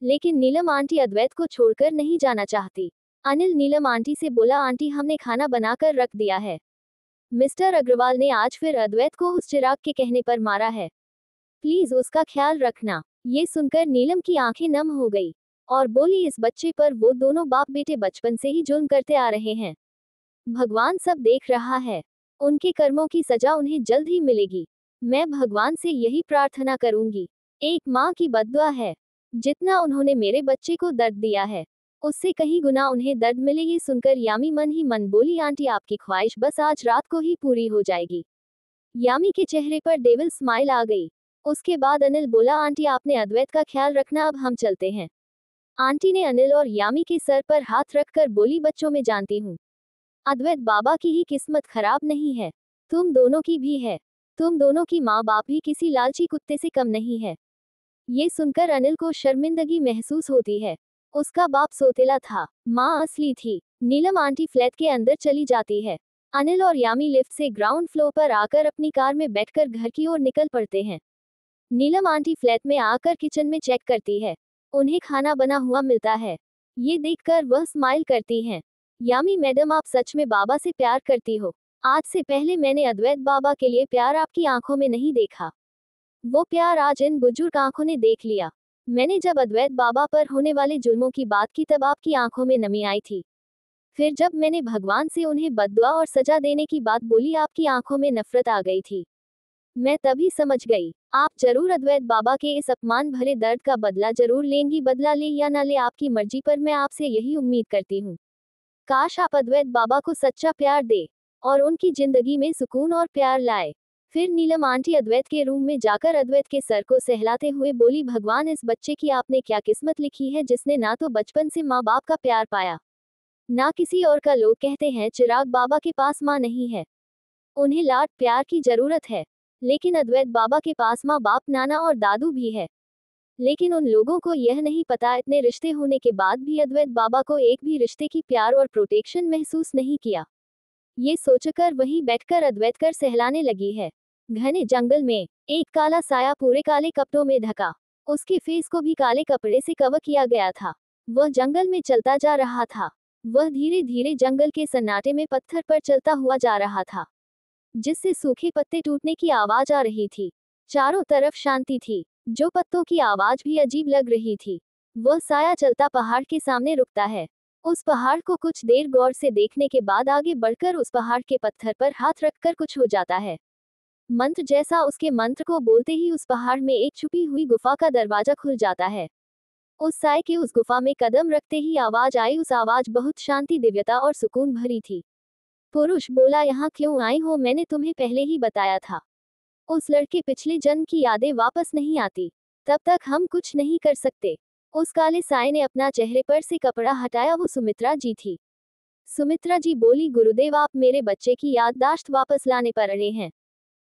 लेकिन नीलम आंटी अद्वैत को छोड़कर नहीं जाना चाहती। अनिल नीलम आंटी से बोला, आंटी हमने खाना बनाकर रख दिया है। मिस्टर अग्रवाल ने आज फिर अद्वैत को उस चिराग के कहने पर मारा है, प्लीज उसका ख्याल रखना। ये सुनकर नीलम की आंखें नम हो गई और बोली, इस बच्चे पर वो दोनों बाप बेटे बचपन से ही जुल्म करते आ रहे हैं। भगवान सब देख रहा है। उनके कर्मों की सजा उन्हें जल्द ही मिलेगी। मैं भगवान से यही प्रार्थना करूंगी। एक माँ की बद्दुआ है। जितना उन्होंने मेरे बच्चे को दर्द दिया है, उससे कहीं गुना उन्हें दर्द मिले। ये सुनकर यामी मन ही मन बोली, आंटी आपकी ख्वाहिश बस आज रात को ही पूरी हो जाएगी। यामी के चेहरे पर डेविल स्माइल आ गई। उसके बाद अनिल बोला, आंटी आपने अद्वैत का ख्याल रखना, अब हम चलते हैं। आंटी ने अनिल और यामी के सर पर हाथ रखकर बोली, बच्चों में जानती हूँ अद्वैत बाबा की ही किस्मत खराब नहीं है, तुम दोनों की भी है। तुम दोनों की माँ बाप भी किसी लालची कुत्ते से कम नहीं है। ये सुनकर अनिल को शर्मिंदगी महसूस होती है। उसका बाप सोतेला था, माँ असली थी। नीलम आंटी फ्लैट के अंदर चली जाती है। अनिल और यामी लिफ्ट से ग्राउंड फ्लोर पर आकर अपनी कार में बैठकर घर की ओर निकल पड़ते हैं। नीलम आंटी फ्लैट में आकर किचन में चेक करती है। उन्हें खाना बना हुआ मिलता है। ये देखकर वह स्माइल करती हैं। यामी मैडम, आप सच में बाबा से प्यार करती हो। आज से पहले मैंने अद्वैत बाबा के लिए प्यार आपकी आंखों में नहीं देखा। वो प्यार आज इन बुजुर्ग आंखों ने देख लिया। मैंने जब अद्वैत बाबा पर होने वाले जुल्मों की बात की तब आपकी आंखों में नमी आई थी। फिर जब मैंने भगवान से उन्हें बद्दुआ और सजा देने की बात बोली, आपकी आंखों में नफरत आ गई थी। मैं तभी समझ गई, आप जरूर अद्वैत बाबा के इस अपमान भरे दर्द का बदला जरूर लेंगी। बदला ले या ना ले आपकी मर्जी, पर मैं आपसे यही उम्मीद करती हूँ। काश आप अद्वैत बाबा को सच्चा प्यार दे और उनकी जिंदगी में सुकून और प्यार लाए। फिर नीलम आंटी अद्वैत के रूम में जाकर अद्वैत के सर को सहलाते हुए बोली, भगवान इस बच्चे की आपने क्या किस्मत लिखी है, जिसने ना तो बचपन से माँ बाप का प्यार पाया, ना किसी और का। लोग कहते हैं चिराग बाबा के पास माँ नहीं है, उन्हें लाड प्यार की जरूरत है, लेकिन अद्वैत बाबा के पास माँ बाप, नाना और दादू भी है। लेकिन उन लोगों को यह नहीं पता, इतने रिश्ते होने के बाद भी अद्वैत बाबा को एक भी रिश्ते की प्यार और प्रोटेक्शन महसूस नहीं किया। ये सोचकर वहीं बैठकर अद्वैत कर सहलाने लगी है। घने जंगल में एक काला साया पूरे काले कपड़ों में ढका, उसके फेस को भी काले कपड़े से कवर किया गया था। वह जंगल में चलता जा रहा था। वह धीरे धीरे जंगल के सन्नाटे में पत्थर पर चलता हुआ जा रहा था, जिससे सूखे पत्ते टूटने की आवाज आ रही थी। चारों तरफ शांति थी, जो पत्तों की आवाज भी अजीब लग रही थी। वह साया चलता पहाड़ के सामने रुकता है। उस पहाड़ को कुछ देर गौर से देखने के बाद आगे बढ़कर उस पहाड़ के पत्थर पर हाथ रखकर कुछ हो जाता है, मंत्र जैसा। उसके मंत्र को बोलते ही उस पहाड़ में एक छुपी हुई गुफा का दरवाजा खुल जाता है। उस साय के उस गुफा में कदम रखते ही आवाज आई। उस आवाज बहुत शांति, दिव्यता और सुकून भरी थी। पुरुष बोला, यहाँ क्यों आई हो, मैंने तुम्हें पहले ही बताया था। उस लड़के पिछले जन्म की यादें वापस नहीं आती, तब तक हम कुछ नहीं कर सकते। उस काले साय ने अपना चेहरे पर से कपड़ा हटाया। वो सुमित्रा जी थी। सुमित्रा जी बोली, गुरुदेव आप मेरे बच्चे की याददाश्त वापस लाने पर अड़े हैं।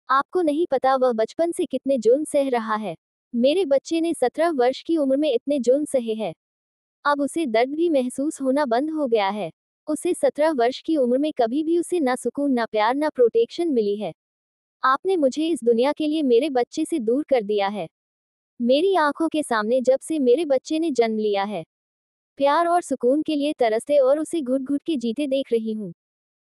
आपको नहीं पता वह बचपन से कितने जुल्म सह रहा है। मेरे बच्चे ने 17 वर्ष की उम्र में इतने जुल्म सहे हैं। अब उसे दर्द भी महसूस होना बंद हो गया है। उसे 17 वर्ष की उम्र में कभी भी उसे ना सुकून, ना प्यार, ना प्रोटेक्शन मिली है। आपने मुझे इस दुनिया के लिए मेरे बच्चे से दूर कर दिया है। मेरी आंखों के सामने जब से मेरे बच्चे ने जन्म लिया है, प्यार और सुकून के लिए तरसते और उसे घुट घुट के जीते देख रही हूँ।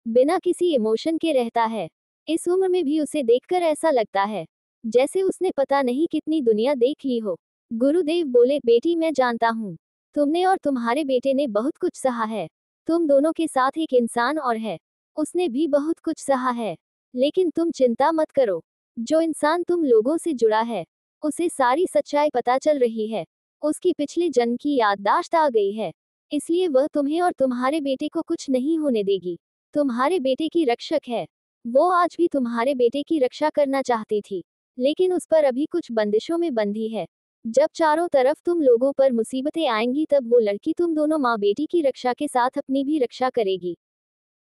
बिना किसी इमोशन के रहता है। इस उम्र में भी उसे देखकर ऐसा लगता है जैसे उसने पता नहीं कितनी दुनिया देख ली हो। गुरुदेव बोले, बेटी मैं जानता हूँ तुमने और तुम्हारे बेटे ने बहुत कुछ सहा है। तुम दोनों के साथ एक इंसान और है, उसने भी बहुत कुछ सहा है। लेकिन तुम चिंता मत करो, जो इंसान तुम लोगों से जुड़ा है उसे सारी सच्चाई पता चल रही है। उसकी पिछले जन्म की याददाश्त आ गई है, इसलिए वह तुम्हें और तुम्हारे बेटे को कुछ नहीं होने देगी। तुम्हारे बेटे की रक्षक है। वो आज भी तुम्हारे बेटे की रक्षा करना चाहती थी, लेकिन उस पर अभी कुछ बंदिशों में बंधी है। जब चारों तरफ तुम लोगों पर मुसीबतें आएंगी तब वो लड़की तुम दोनों माँ बेटी की रक्षा के साथ अपनी भी रक्षा करेगी।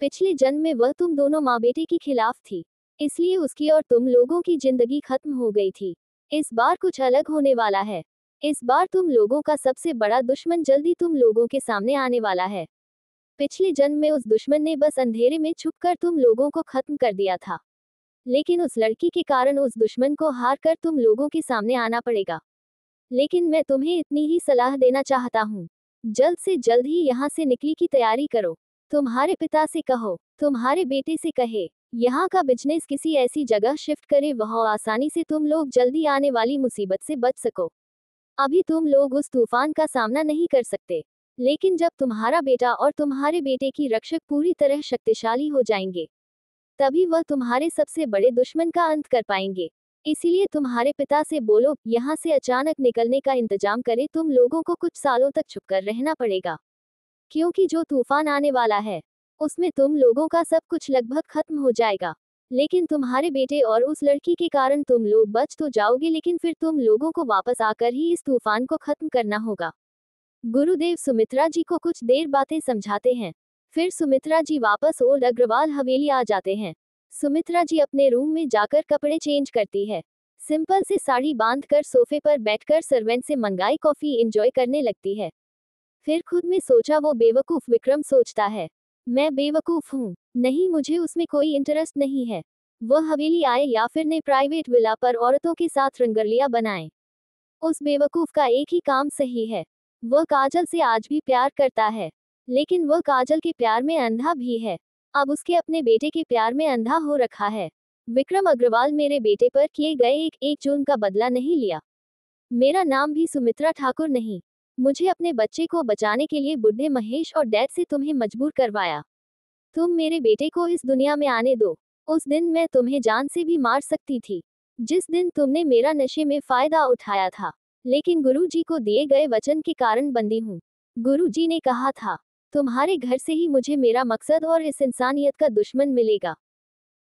पिछले जन्म में वह तुम दोनों माँ बेटे के खिलाफ थी, इसलिए उसकी और तुम लोगों की जिंदगी खत्म हो गई थी। इस बार कुछ अलग होने वाला है। इस बार तुम लोगों का सबसे बड़ा दुश्मन जल्दी तुम लोगों के सामने आने वाला है। पिछले जन्म में उस दुश्मन ने बस अंधेरे में छुपकर तुम लोगों को खत्म कर दिया था, लेकिन उस लड़की के कारण उस दुश्मन को हार कर तुम लोगों के सामने आना पड़ेगा। लेकिन मैं तुम्हें इतनी ही सलाह देना चाहता हूँ, जल्द से जल्द ही यहाँ से निकली की तैयारी करो। तुम्हारे पिता से कहो, तुम्हारे बेटे से कहे, यहाँ का बिजनेस किसी ऐसी जगह शिफ्ट करे वहाँ आसानी से तुम लोग जल्दी आने वाली मुसीबत से बच सको। अभी तुम लोग उस तूफान का सामना नहीं कर सकते, लेकिन जब तुम्हारा बेटा और तुम्हारे बेटे की रक्षक पूरी तरह शक्तिशाली हो जाएंगे, तभी वह तुम्हारे सबसे बड़े दुश्मन का अंत कर पाएंगे। इसीलिए तुम्हारे पिता से बोलो, यहाँ से अचानक निकलने का इंतजाम करे। तुम लोगों को कुछ सालों तक छुपकर रहना पड़ेगा, क्योंकि जो तूफान आने वाला है उसमें तुम लोगों का सब कुछ लगभग खत्म हो जाएगा। लेकिन तुम्हारे बेटे और उस लड़की के कारण तुम लोग बच तो जाओगे, लेकिन फिर तुम लोगों को वापस आकर ही इस तूफान को खत्म करना होगा। गुरुदेव सुमित्रा जी को कुछ देर बातें समझाते हैं। फिर सुमित्रा जी वापस ओल्ड अग्रवाल हवेली आ जाते हैं। सुमित्रा जी अपने रूम में जाकर कपड़े चेंज करती है। सिंपल से साड़ी बांधकर सोफे पर बैठकर सर्वेंट से मंगाई कॉफी एंजॉय करने लगती है। फिर खुद में सोचा, वो बेवकूफ विक्रम सोचता है मैं बेवकूफ हूँ, नहीं मुझे उसमें कोई इंटरेस्ट नहीं है। वह हवेली आए या फिर ने प्राइवेट विला पर औरतों के साथ रंगरलिया बनाए, उस बेवकूफ का एक ही काम सही है। वह काजल से आज भी प्यार करता है, लेकिन वह काजल के प्यार में अंधा भी है। अब उसके अपने बेटे के प्यार में अंधा हो रखा है। विक्रम अग्रवाल मेरे बेटे पर किए गए एक जून का बदला नहीं लिया। मेरा नाम भी सुमित्रा ठाकुर नहीं। मुझे अपने बच्चे को बचाने के लिए बुढ़े महेश और डैड से तुम्हें मजबूर करवाया। तुम मेरे बेटे को इस दुनिया में आने दो। उस दिन मैं तुम्हें जान से भी मार सकती थी, जिस दिन तुमने मेरा नशे में फायदा उठाया था, लेकिन गुरुजी को दिए गए वचन के कारण बंदी हूँ। गुरुजी ने कहा था, तुम्हारे घर से ही मुझे मेरा मकसद और इस इंसानियत का दुश्मन मिलेगा।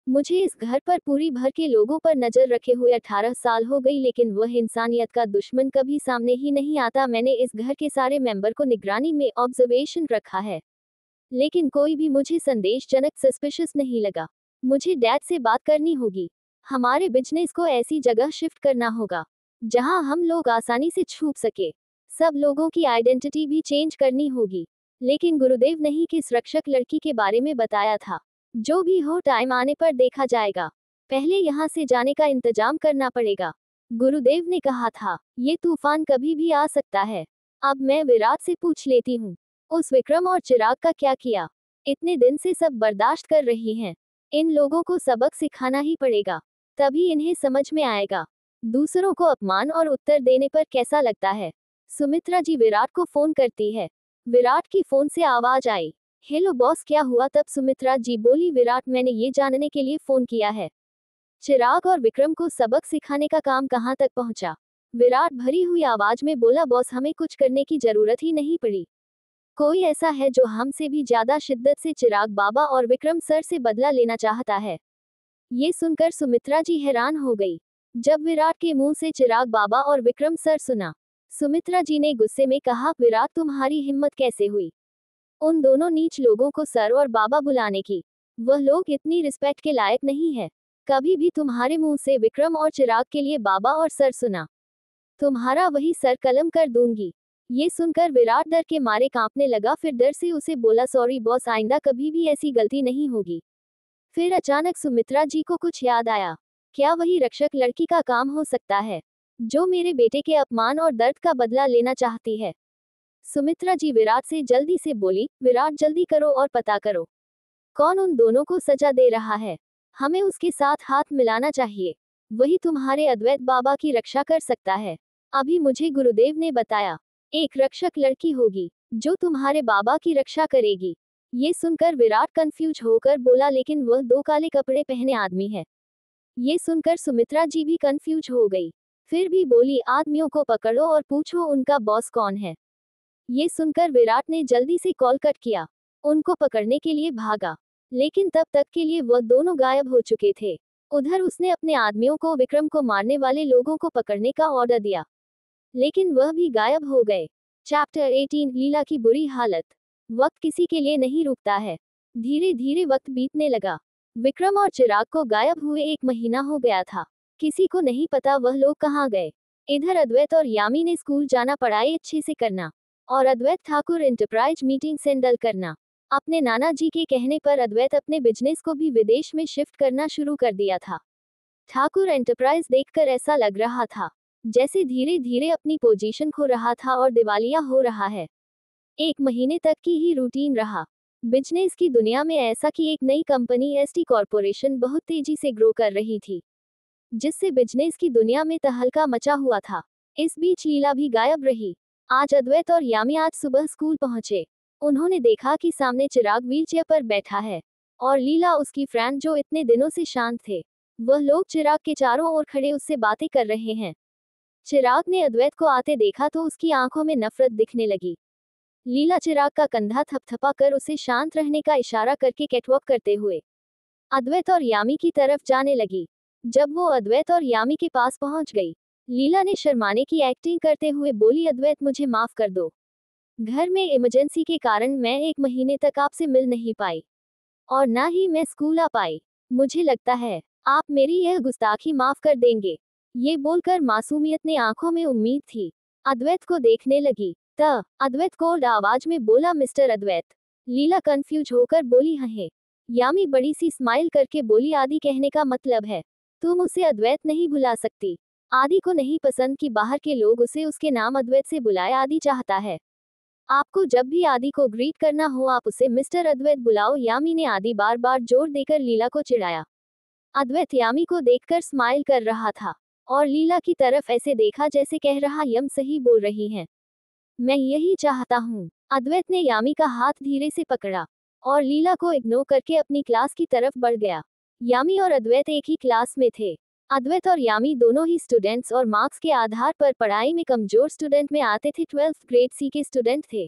मुझे इस घर पर पूरी भर के लोगों पर नजर रखे हुए 18 साल हो गई, लेकिन वह इंसानियत का दुश्मन कभी सामने ही नहीं आता। मैंने इस घर के सारे मेंबर को निगरानी में ऑब्जर्वेशन रखा है, लेकिन कोई भी मुझे संदेशजनक सस्पिशियस नहीं लगा। मुझे डैड से बात करनी होगी। हमारे बिजनेस को ऐसी जगह शिफ्ट करना होगा जहां हम लोग आसानी से छुप सके। सब लोगों की आइडेंटिटी भी चेंज करनी होगी। लेकिन गुरुदेव ने ही किस रक्षक लड़की के बारे में बताया था। जो भी हो, टाइम आने पर देखा जाएगा। पहले यहाँ से जाने का इंतजाम करना पड़ेगा। गुरुदेव ने कहा था, ये तूफान कभी भी आ सकता है। अब मैं विराट से पूछ लेती हूँ, उस विक्रम और चिराग का क्या किया। इतने दिन से सब बर्दाश्त कर रही हैं। इन लोगों को सबक सिखाना ही पड़ेगा, तभी इन्हें समझ में आएगा दूसरों को अपमान और उत्तर देने पर कैसा लगता है। सुमित्रा जी विराट को फोन करती है। विराट की फोन से आवाज आई, हेलो बॉस, क्या हुआ। तब सुमित्रा जी बोली, विराट मैंने ये जानने के लिए फोन किया है, चिराग और विक्रम को सबक सिखाने का काम कहाँ तक पहुंचा। विराट भरी हुई आवाज में बोला, बॉस हमें कुछ करने की जरूरत ही नहीं पड़ी। कोई ऐसा है जो हमसे भी ज्यादा शिद्दत से चिराग बाबा और विक्रम सर से बदला लेना चाहता है। ये सुनकर सुमित्रा जी हैरान हो गई। जब विराट के मुंह से चिराग बाबा और विक्रम सर सुना, सुमित्रा जी ने गुस्से में कहा, विराट तुम्हारी हिम्मत कैसे हुई उन दोनों नीच लोगों को सर और बाबा बुलाने की। वह लोग इतनी रिस्पेक्ट के लायक नहीं है। कभी भी तुम्हारे मुंह से विक्रम और चिराग के लिए बाबा और सर सुना, तुम्हारा वही सर कलम कर दूंगी। ये सुनकर विराट डर के मारे कांपने लगा। फिर डर से उसे बोला, सॉरी बॉस, आइंदा कभी भी ऐसी गलती नहीं होगी। फिर अचानक सुमित्रा जी को कुछ याद आया, क्या वही रक्षक लड़की का काम हो सकता है जो मेरे बेटे के अपमान और दर्द का बदला लेना चाहती है। सुमित्रा जी विराट से जल्दी से बोली, विराट जल्दी करो और पता करो कौन उन दोनों को सजा दे रहा है। हमें उसके साथ हाथ मिलाना चाहिए। वही तुम्हारे अद्वैत बाबा की रक्षा कर सकता है। अभी मुझे गुरुदेव ने बताया, एक रक्षक लड़की होगी जो तुम्हारे बाबा की रक्षा करेगी। ये सुनकर विराट कंफ्यूज होकर बोला, लेकिन वह 2 काले कपड़े पहने आदमी है। ये सुनकर सुमित्रा जी भी कंफ्यूज हो गई, फिर भी बोली, आदमियों को पकड़ो और पूछो उनका बॉस कौन है। ये सुनकर विराट ने जल्दी से कॉल कट किया, उनको पकड़ने के लिए भागा, लेकिन तब तक के लिए वह दोनों गायब हो चुके थे। उधर उसने अपने आदमियों को विक्रम को मारने वाले लोगों को पकड़ने का ऑर्डर दिया, लेकिन वह भी गायब हो गए। चैप्टर 18, लीला की बुरी हालत। वक्त किसी के लिए नहीं रुकता है। धीरे धीरे वक्त बीतने लगा। विक्रम और चिराग को गायब हुए 1 महीना हो गया था। किसी को नहीं पता वह लोग कहाँ गए। इधर अद्वैत और यामी ने स्कूल जाना, पढ़ाई अच्छे से करना, और अद्वैत ठाकुर एंटरप्राइज मीटिंग सेंडल करना। अपने नाना जी के कहने पर अद्वैत अपने बिजनेस को भी विदेश में शिफ्ट करना शुरू कर दिया था। ठाकुर एंटरप्राइज देखकर ऐसा लग रहा था जैसे धीरे धीरे अपनी पोजीशन खो रहा था और दिवालिया हो रहा है। 1 महीने तक की ही रूटीन रहा बिजनेस की दुनिया में, ऐसा कि एक नई कंपनी एसटी कॉरपोरेशन बहुत तेजी से ग्रो कर रही थी, जिससे बिजनेस की दुनिया में तहलका मचा हुआ था। इस बीच लीला भी गायब रही। आज अद्वैत और यामी आज सुबह स्कूल पहुंचे। उन्होंने देखा कि सामने चिराग व्हीलचेयर पर बैठा है और लीला उसकी फ्रेंड जो इतने दिनों से शांत थे। वह लोग चिराग के चारों ओर खड़े उससे बातें कर रहे हैं। चिराग ने अद्वैत को आते देखा तो उसकी आंखों में नफरत दिखने लगी। लीला चिराग का कंधा थपथपा कर उसे शांत रहने का इशारा करके कैटवॉक करते हुए अद्वैत और यामी की तरफ जाने लगी। जब वो अद्वैत और यामी के पास पहुंच गई, लीला ने शर्माने की एक्टिंग करते हुए बोली, अद्वैत मुझे माफ कर दो। घर में इमरजेंसी के कारण मैं 1 महीने तक आपसे मिल नहीं पाई और ना ही मैं स्कूल आ पाई। मुझे लगता है आप मेरी यह गुस्ताखी माफ कर देंगे। ये बोलकर मासूमियत ने आंखों में उम्मीद थी अद्वैत को देखने लगी। अद्वैत कोल्ड आवाज में बोला, मिस्टर अद्वैत। लीला कंफ्यूज होकर बोली, हाँ। यामी बड़ी सी स्माइल करके बोली, आदि कहने का मतलब है तुम उसे अद्वैत नहीं बुला सकती। आदि को नहीं पसंद कि बाहर के लोग उसे उसके नाम अद्वैत से बुलाए। आदि चाहता है आपको जब भी आदि को ग्रीट करना हो आप उसे मिस्टर अद्वैत बुलाओ। यामी ने आदि बार बार जोर देकर लीला को चिढ़ाया। अद्वैत यामी को देखकर स्माइल कर रहा था और लीला की तरफ ऐसे देखा जैसे कह रहा, यम सही बोल रही हैं, मैं यही चाहता हूँ। अद्वैत ने यामी का हाथ धीरे से पकड़ा और लीला को इग्नोर करके अपनी क्लास की तरफ बढ़ गया। यामी और अद्वैत एक ही क्लास में थे। अद्वैत और यामी दोनों ही स्टूडेंट्स और मार्क्स के आधार पर पढ़ाई में कमजोर स्टूडेंट में आते थे। 12th ग्रेड सी के स्टूडेंट थे।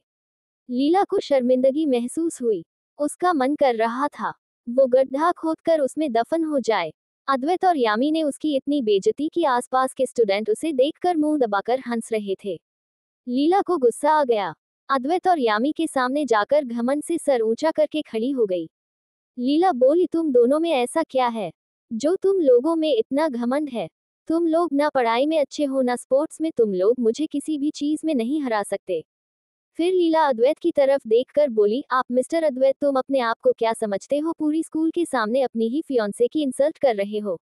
लीला को शर्मिंदगी महसूस हुई। उसका मन कर रहा था वो गड्ढा खोदकर उसमें दफन हो जाए। अद्वैत और यामी ने उसकी इतनी बेइज्जती की आसपास के स्टूडेंट उसे देखकर मुंह दबाकर हंस रहे थे। लीला को गुस्सा आ गया। अद्वैत और यामी के सामने जाकर घमंड से सर ऊंचा करके खड़ी हो गई। लीला बोली, तुम दोनों में ऐसा क्या है जो तुम लोगों में इतना घमंड है? तुम लोग ना पढ़ाई में अच्छे हो ना स्पोर्ट्स में। तुम लोग मुझे किसी भी चीज में नहीं हरा सकते। फिर लीला अद्वैत की तरफ देखकर बोली, आप मिस्टर अद्वैत तुम अपने आप को क्या समझते हो? पूरी स्कूल के सामने अपनी ही फियांसे की इंसल्ट कर रहे हो।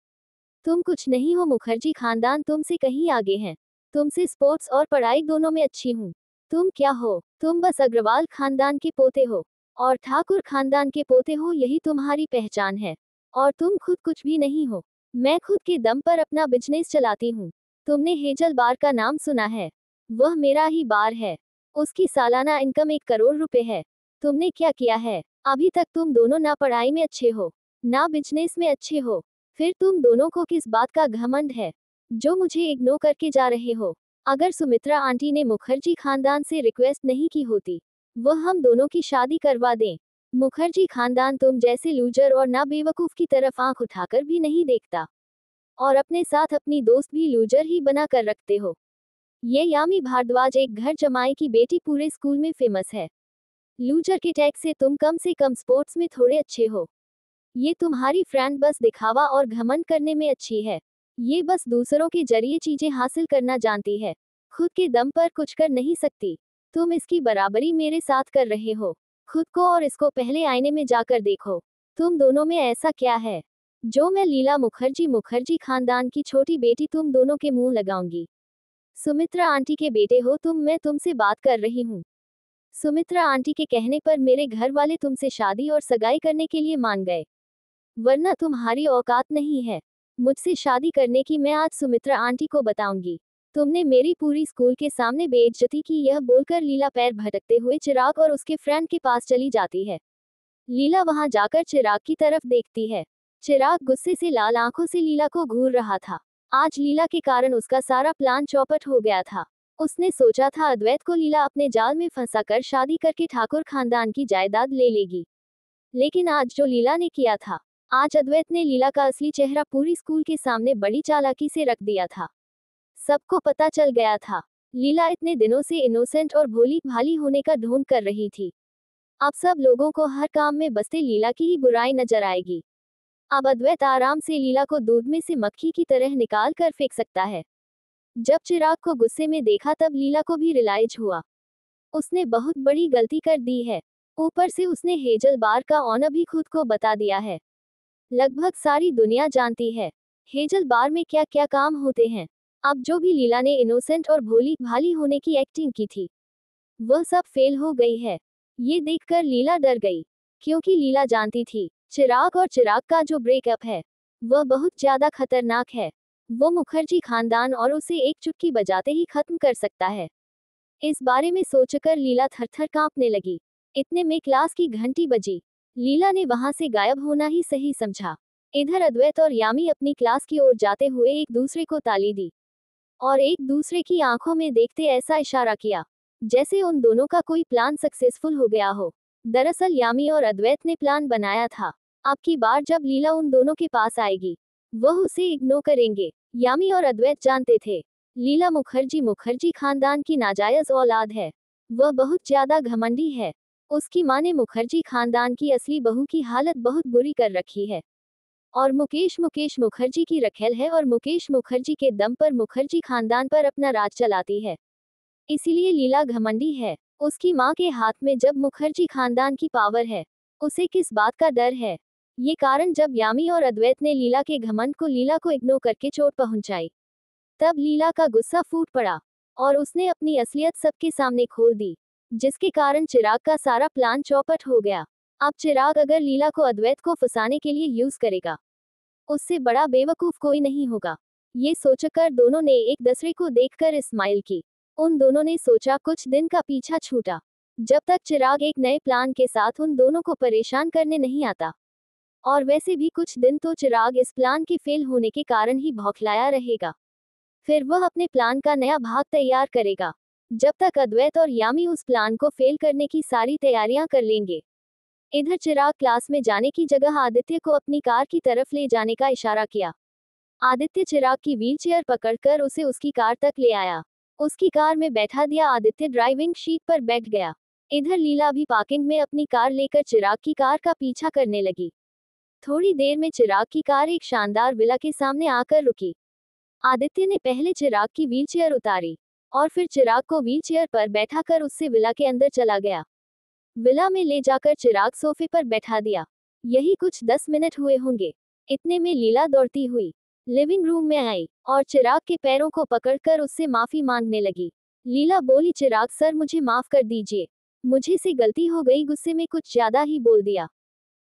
तुम कुछ नहीं हो। मुखर्जी खानदान तुमसे कहीं आगे हैं। तुमसे स्पोर्ट्स और पढ़ाई दोनों में अच्छी हूँ। तुम क्या हो? तुम बस अग्रवाल खानदान के पोते हो और ठाकुर खानदान के पोते हो। यही तुम्हारी पहचान है और तुम खुद कुछ भी नहीं हो। मैं खुद के दम पर अपना बिजनेस चलाती हूँ। तुमने हेजल बार का नाम सुना है? वह मेरा ही बार है। उसकी सालाना इनकम 1 करोड़ रुपए है। तुमने क्या किया है? अभी तक तुम दोनों ना पढ़ाई में अच्छे हो ना बिजनेस में अच्छे हो। फिर तुम दोनों को किस बात का घमंड है जो मुझे इग्नोर करके जा रहे हो? अगर सुमित्रा आंटी ने मुखर्जी खानदान से रिक्वेस्ट नहीं की होती वह हम दोनों की शादी करवा दें। मुखर्जी खानदान तुम जैसे लूजर और ना बेवकूफ की तरफ आंख उठाकर भी नहीं देखता और अपने साथ अपनी दोस्त भी लूजर ही बना कर रखते हो। ये यामी भारद्वाज एक घर जमाई की बेटी पूरे स्कूल में फेमस है। लूजर के टैग से तुम कम स्पोर्ट्स में थोड़े अच्छे हो। ये तुम्हारी फ्रेंड बस दिखावा और घमंड करने में अच्छी है। ये बस दूसरों के जरिए चीजें हासिल करना जानती है, खुद के दम पर कुछ कर नहीं सकती। तुम इसकी बराबरी मेरे साथ कर रहे हो। खुद को और इसको पहले आईने में जाकर देखो। तुम दोनों में ऐसा क्या है जो मैं लीला मुखर्जी खानदान की छोटी बेटी तुम दोनों के मुंह लगाऊंगी? सुमित्रा आंटी के बेटे हो तुम। मैं तुमसे बात कर रही हूँ। सुमित्रा आंटी के कहने पर मेरे घर वाले तुमसे शादी और सगाई करने के लिए मान गए, वरना तुम्हारी औकात नहीं है मुझसे शादी करने की। मैं आज सुमित्रा आंटी को बताऊंगी तुमने मेरी पूरी स्कूल के सामने बेइज्जती की। यह बोलकर लीला पैर भटकते हुए चिराग और उसके फ्रेंड के पास चली जाती है। लीला वहां जाकर चिराग की तरफ देखती है। चिराग गुस्से से लाल आंखों से लीला को घूर रहा था। आज लीला के कारण उसका सारा प्लान चौपट हो गया था। उसने सोचा था अद्वैत को लीला अपने जाल में फंसाकर शादी करके ठाकुर खानदान की जायदाद ले लेगी, लेकिन आज जो लीला ने किया था, आज अद्वैत ने लीला का असली चेहरा पूरी स्कूल के सामने बड़ी चालाकी से रख दिया था। सबको पता चल गया था लीला इतने दिनों से इनोसेंट और भोली भाली होने का ढोंग कर रही थी। अब सब लोगों को हर काम में बसते लीला की ही बुराई नजर आएगी। अब अद्वैत आराम से लीला को दूध में से मक्खी की तरह निकाल कर फेंक सकता है। जब चिराग को गुस्से में देखा तब लीला को भी रियलाइज हुआ उसने बहुत बड़ी गलती कर दी है। ऊपर से उसने हेजल बार का ऑनर भी खुद को बता दिया है। लगभग सारी दुनिया जानती है हेजल बार में क्या क्या काम होते हैं। अब जो भी लीला ने इनोसेंट और भोली भाली होने की एक्टिंग की थी वह सब फेल हो गई है। ये देखकर लीला डर गई क्योंकि लीला जानती थी चिराग और चिराग का जो ब्रेकअप है वह बहुत ज्यादा खतरनाक है। वो मुखर्जी खानदान और उसे एक चुटकी बजाते ही खत्म कर सकता है। इस बारे में सोचकर लीला थरथर कांपने लगी। इतने में क्लास की घंटी बजी। लीला ने वहां से गायब होना ही सही समझा। इधर अद्वैत और यामी अपनी क्लास की ओर जाते हुए एक दूसरे को ताली दी और एक दूसरे की आंखों में देखते ऐसा इशारा किया जैसे उन दोनों का कोई प्लान सक्सेसफुल हो गया हो। दरअसल यामी और अद्वैत ने प्लान बनाया था, अब की बार जब लीला उन दोनों के पास आएगी वह उसे इग्नोर करेंगे। यामी और अद्वैत जानते थे लीला मुखर्जी खानदान की नाजायज औलाद है। वह बहुत ज्यादा घमंडी है। उसकी मां ने मुखर्जी खानदान की असली बहू की हालत बहुत बुरी कर रखी है और मुकेश मुखर्जी की रखेल है और मुकेश मुखर्जी के दम पर मुखर्जी खानदान पर अपना राज चलाती है। इसीलिए लीला घमंडी है। उसकी मां के हाथ में जब मुखर्जी खानदान की पावर है, उसे किस बात का डर है। ये कारण जब यामी और अद्वैत ने लीला के घमंड को लीला को इग्नोर करके चोट पहुंचाई, तब लीला का गुस्सा फूट पड़ा और उसने अपनी असलियत सबके सामने खोल दी, जिसके कारण चिराग का सारा प्लान चौपट हो गया। अब चिराग अगर लीला को अद्वैत को फंसाने के लिए यूज करेगा, उससे बड़ा बेवकूफ कोई नहीं होगा। ये सोचकर दोनों ने एक दूसरे को देखकर स्माइल की। उन दोनों ने सोचा कुछ दिन का पीछा छूटा, जब तक चिराग एक नए प्लान के साथ उन दोनों को परेशान करने नहीं आता। और वैसे भी कुछ दिन तो चिराग इस प्लान के फेल होने के कारण ही बौखलाया रहेगा। फिर वह अपने प्लान का नया भाग तैयार करेगा, जब तक अद्वैत और यामी उस प्लान को फेल करने की सारी तैयारियां कर लेंगे। इधर चिराग क्लास में जाने की जगह आदित्य को अपनी कार की तरफ ले जाने का इशारा किया। आदित्य चिराग की व्हीलचेयर पकड़कर उसे उसकी कार तक ले आया। उसकी कार में बैठा दिया। आदित्य ड्राइविंग सीट पर बैठ गया। इधर लीला भी पार्किंग में अपनी कार लेकर चिराग की कार का पीछा करने लगी। थोड़ी देर में चिराग की कार एक शानदार विला के सामने आकर रुकी। आदित्य ने पहले चिराग की व्हीलचेयर उतारी और फिर चिराग को व्हीलचेयर पर बैठाकर उससे विला के अंदर चला गया। विला में ले जाकर चिराग सोफे पर बैठा दिया। यही कुछ 10 मिनट हुए होंगे। इतने में लीला दौड़ती हुई लिविंग रूम में आई और चिराग के पैरों को पकड़कर उससे माफी मांगने लगी। लीला बोली, चिराग सर मुझे माफ कर दीजिए, मुझे से गलती हो गई, गुस्से में कुछ ज्यादा ही बोल दिया।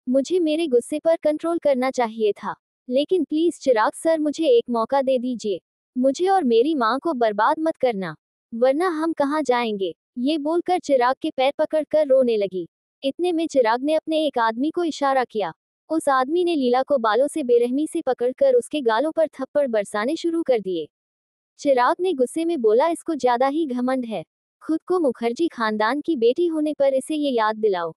मुझे मेरे गुस्से पर कंट्रोल करना चाहिए था, लेकिन प्लीज चिराग सर मुझे एक मौका दे दीजिए। मुझे और मेरी माँ को बर्बाद मत करना, वरना हम कहाँ जाएंगे। ये बोलकर चिराग के पैर पकड़कर रोने लगी। इतने में चिराग ने अपने एक आदमी को इशारा किया। उस आदमी ने लीला को बालों से बेरहमी से पकड़कर उसके गालों पर थप्पड़ बरसाने शुरू कर दिए। चिराग ने गुस्से में बोला, इसको ज्यादा ही घमंड है, खुद को मुखर्जी खानदान की बेटी होने पर इसे ये याद दिलाओ।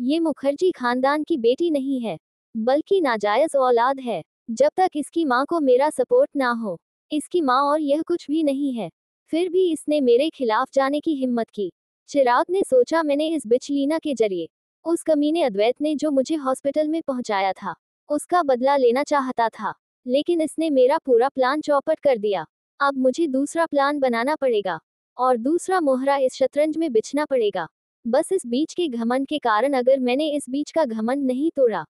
ये मुखर्जी खानदान की बेटी नहीं है, बल्कि नाजायज औलाद है। जब तक इसकी माँ को मेरा सपोर्ट ना हो, इसकी माँ और यह कुछ भी नहीं है। फिर भी इसने मेरे खिलाफ जाने की हिम्मत की। चिराग ने सोचा, मैंने इस बिच लीना के जरिए उस कमीने अद्वैत ने जो मुझे हॉस्पिटल में पहुंचाया था, उसका बदला लेना चाहता था, लेकिन इसने मेरा पूरा प्लान चौपट कर दिया। अब मुझे दूसरा प्लान बनाना पड़ेगा और दूसरा मोहरा इस शतरंज में बिछना पड़ेगा। बस इस बीच के घमंड के कारण अगर मैंने इस बीच का घमंड नहीं तोड़ा,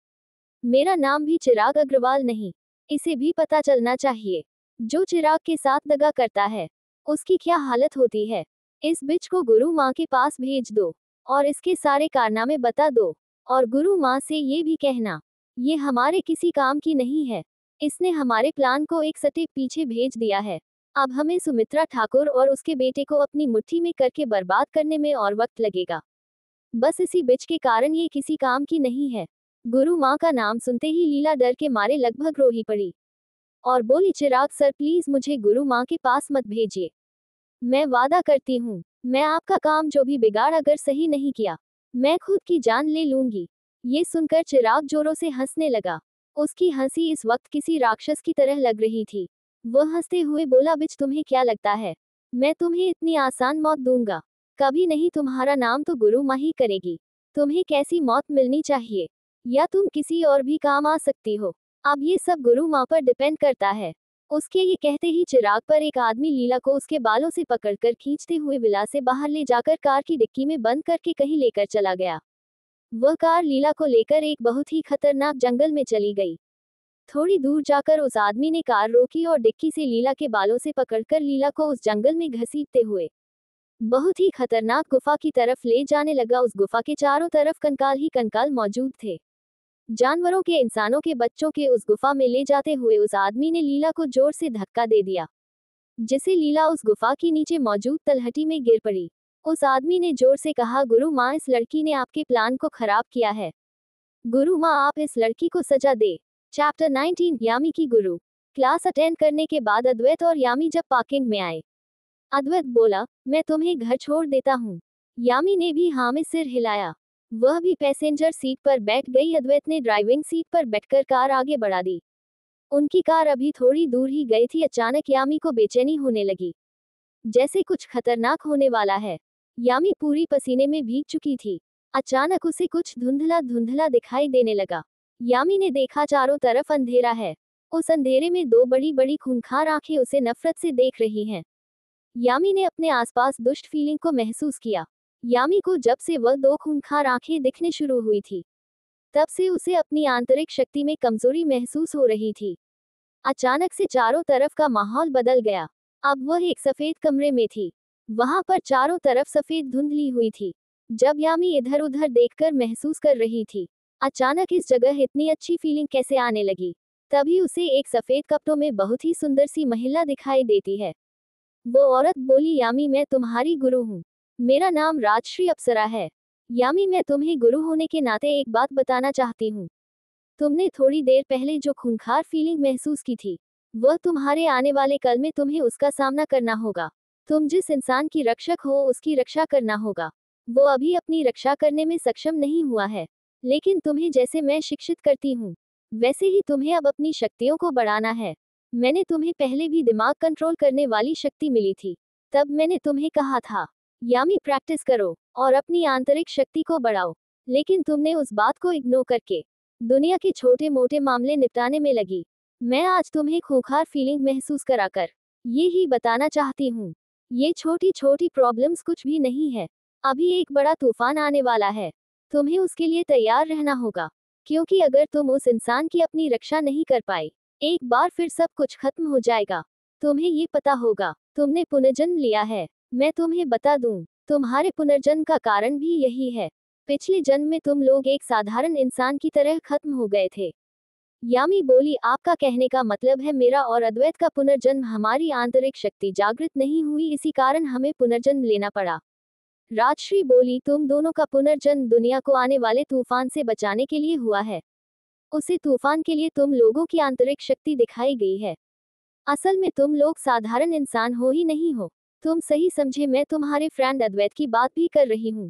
मेरा नाम भी चिराग अग्रवाल नहीं। इसे भी पता चलना चाहिए, जो चिराग के साथ दगा करता है उसकी क्या हालत होती है। इस बिच को गुरु माँ के पास भेज दो और इसके सारे कारनामे बता दो, और गुरु माँ से ये भी कहना, ये हमारे किसी काम की नहीं है। इसने हमारे प्लान को एक स्टेप पीछे भेज दिया है। अब हमें सुमित्रा ठाकुर और उसके बेटे को अपनी मुट्ठी में करके बर्बाद करने में और वक्त लगेगा। बस इसी बिच के कारण ये किसी काम की नहीं है। गुरु माँ का नाम सुनते ही लीला डर के मारे लगभग रो ही पड़ी और बोली, चिराग सर प्लीज मुझे गुरु माँ के पास मत भेजिए। मैं वादा करती हूँ, मैं आपका काम जो भी बिगाड़ अगर सही नहीं किया, मैं खुद की जान ले लूंगी। ये सुनकर चिराग जोरों से हंसने लगा। उसकी हंसी इस वक्त किसी राक्षस की तरह लग रही थी। वह हंसते हुए बोला, बिच तुम्हें क्या लगता है मैं तुम्हें इतनी आसान मौत दूंगा? कभी नहीं, तुम्हारा नाम तो गुरु माँ ही करेगी। तुम्हें कैसी मौत मिलनी चाहिए, या तुम किसी और भी काम आ सकती हो, अब ये सब गुरु माँ पर डिपेंड करता है। उसके ये कहते ही चिराग पर एक आदमी लीला को उसके बालों से पकड़कर खींचते हुए विला से बाहर ले जाकर कार की डिक्की में बंद करके कहीं लेकर चला गया। वह कार लीला को लेकर एक बहुत ही खतरनाक जंगल में चली गई। थोड़ी दूर जाकर उस आदमी ने कार रोकी और डिक्की से लीला के बालों से पकड़कर लीला को उस जंगल में घसीटते हुए बहुत ही खतरनाक गुफा की तरफ ले जाने लगा। उस गुफा के चारों तरफ कंकाल ही कंकाल मौजूद थे। जानवरों के इंसानों के बच्चों के उस गुफा में ले जाते हुए उस आदमी ने लीला को जोर से धक्का दे दिया, जिससे लीला उस गुफा के नीचे मौजूद तलहटी में गिर पड़ी। उस आदमी ने जोर से कहा, गुरु माँ, इस लड़की ने आपके प्लान को खराब किया है। गुरु माँ, आप इस लड़की को सजा दे। चैप्टर 19, यामी की गुरु। क्लास अटेंड करने के बाद अद्वैत और यामी जब पार्किंग में आए, अद्वैत बोला, मैं तुम्हें घर छोड़ देता हूँ। यामी ने भी हाँ में सिर हिलाया। वह भी पैसेंजर सीट पर बैठ गई। अद्वैत ने ड्राइविंग सीट पर बैठकर कार आगे बढ़ा दी। उनकी कार अभी थोड़ी दूर ही गई थी, अचानक यामी को बेचैनी होने लगी, जैसे कुछ खतरनाक होने वाला है। यामी पूरी पसीने में भीग चुकी थी। अचानक उसे कुछ धुंधला धुंधला दिखाई देने लगा। यामी ने देखा चारों तरफ अंधेरा है। उस अंधेरे में दो बड़ी बड़ी खूंखार आंखें उसे नफरत से देख रही हैं। यामी ने अपने आसपास दुष्ट फीलिंग को महसूस किया। यामी को जब से वह दो खूंखार आंखें दिखने शुरू हुई थी, तब से उसे अपनी आंतरिक शक्ति में कमजोरी महसूस हो रही थी। अचानक से चारों तरफ का माहौल बदल गया। अब वह एक सफेद कमरे में थी। वहां पर चारों तरफ सफेद धुंध ली हुई थी। जब यामी इधर उधर देखकर महसूस कर रही थी, अचानक इस जगह इतनी अच्छी फीलिंग कैसे आने लगी। तभी उसे एक सफेद कपड़ों में बहुत ही सुंदर सी महिला दिखाई देती है। वो औरत बोली, यामी, मैं तुम्हारी गुरु हूँ। मेरा नाम राजश्री अप्सरा है। यामी, मैं तुम्हें गुरु होने के नाते एक बात बताना चाहती हूँ। तुमने थोड़ी देर पहले जो खूंखार फीलिंग महसूस की थी, वह तुम्हारे आने वाले कल में तुम्हें उसका सामना करना होगा। तुम जिस इंसान की रक्षक हो उसकी रक्षा करना होगा। वो अभी अपनी रक्षा करने में सक्षम नहीं हुआ है, लेकिन तुम्हें जैसे मैं शिक्षित करती हूँ, वैसे ही तुम्हें अब अपनी शक्तियों को बढ़ाना है। मैंने तुम्हें पहले भी दिमाग कंट्रोल करने वाली शक्ति मिली थी। तब मैंने तुम्हें कहा था, यामी, प्रैक्टिस करो और अपनी आंतरिक शक्ति को बढ़ाओ। लेकिन तुमने उस बात को इग्नोर करके दुनिया के छोटे मोटे मामले निपटाने में लगी। मैं आज तुम्हें खूंखार फीलिंग महसूस कराकर ये ही बताना चाहती हूँ, ये छोटी छोटी प्रॉब्लम्स कुछ भी नहीं है। अभी एक बड़ा तूफान आने वाला है। तुम्हें उसके लिए तैयार रहना होगा, क्योंकि अगर तुम उस इंसान की अपनी रक्षा नहीं कर पाए, एक बार फिर सब कुछ खत्म हो जाएगा। तुम्हें ये पता होगा, तुमने पुनर्जन्म लिया है। मैं तुम्हें बता दूं, तुम्हारे पुनर्जन्म का कारण भी यही है। पिछले जन्म में तुम लोग एक साधारण इंसान की तरह खत्म हो गए थे। यामी बोली, आपका कहने का मतलब है मेरा और अद्वैत का पुनर्जन्म, हमारी आंतरिक शक्ति जागृत नहीं हुई, इसी कारण हमें पुनर्जन्म लेना पड़ा। राजश्री बोली, तुम दोनों का पुनर्जन्म दुनिया को आने वाले तूफान से बचाने के लिए हुआ है। उसी तूफान के लिए तुम लोगों की आंतरिक शक्ति दिखाई गई है। असल में तुम लोग साधारण इंसान हो ही नहीं हो। तुम सही समझे, मैं तुम्हारे फ्रेंड अद्वैत की बात भी कर रही हूँ।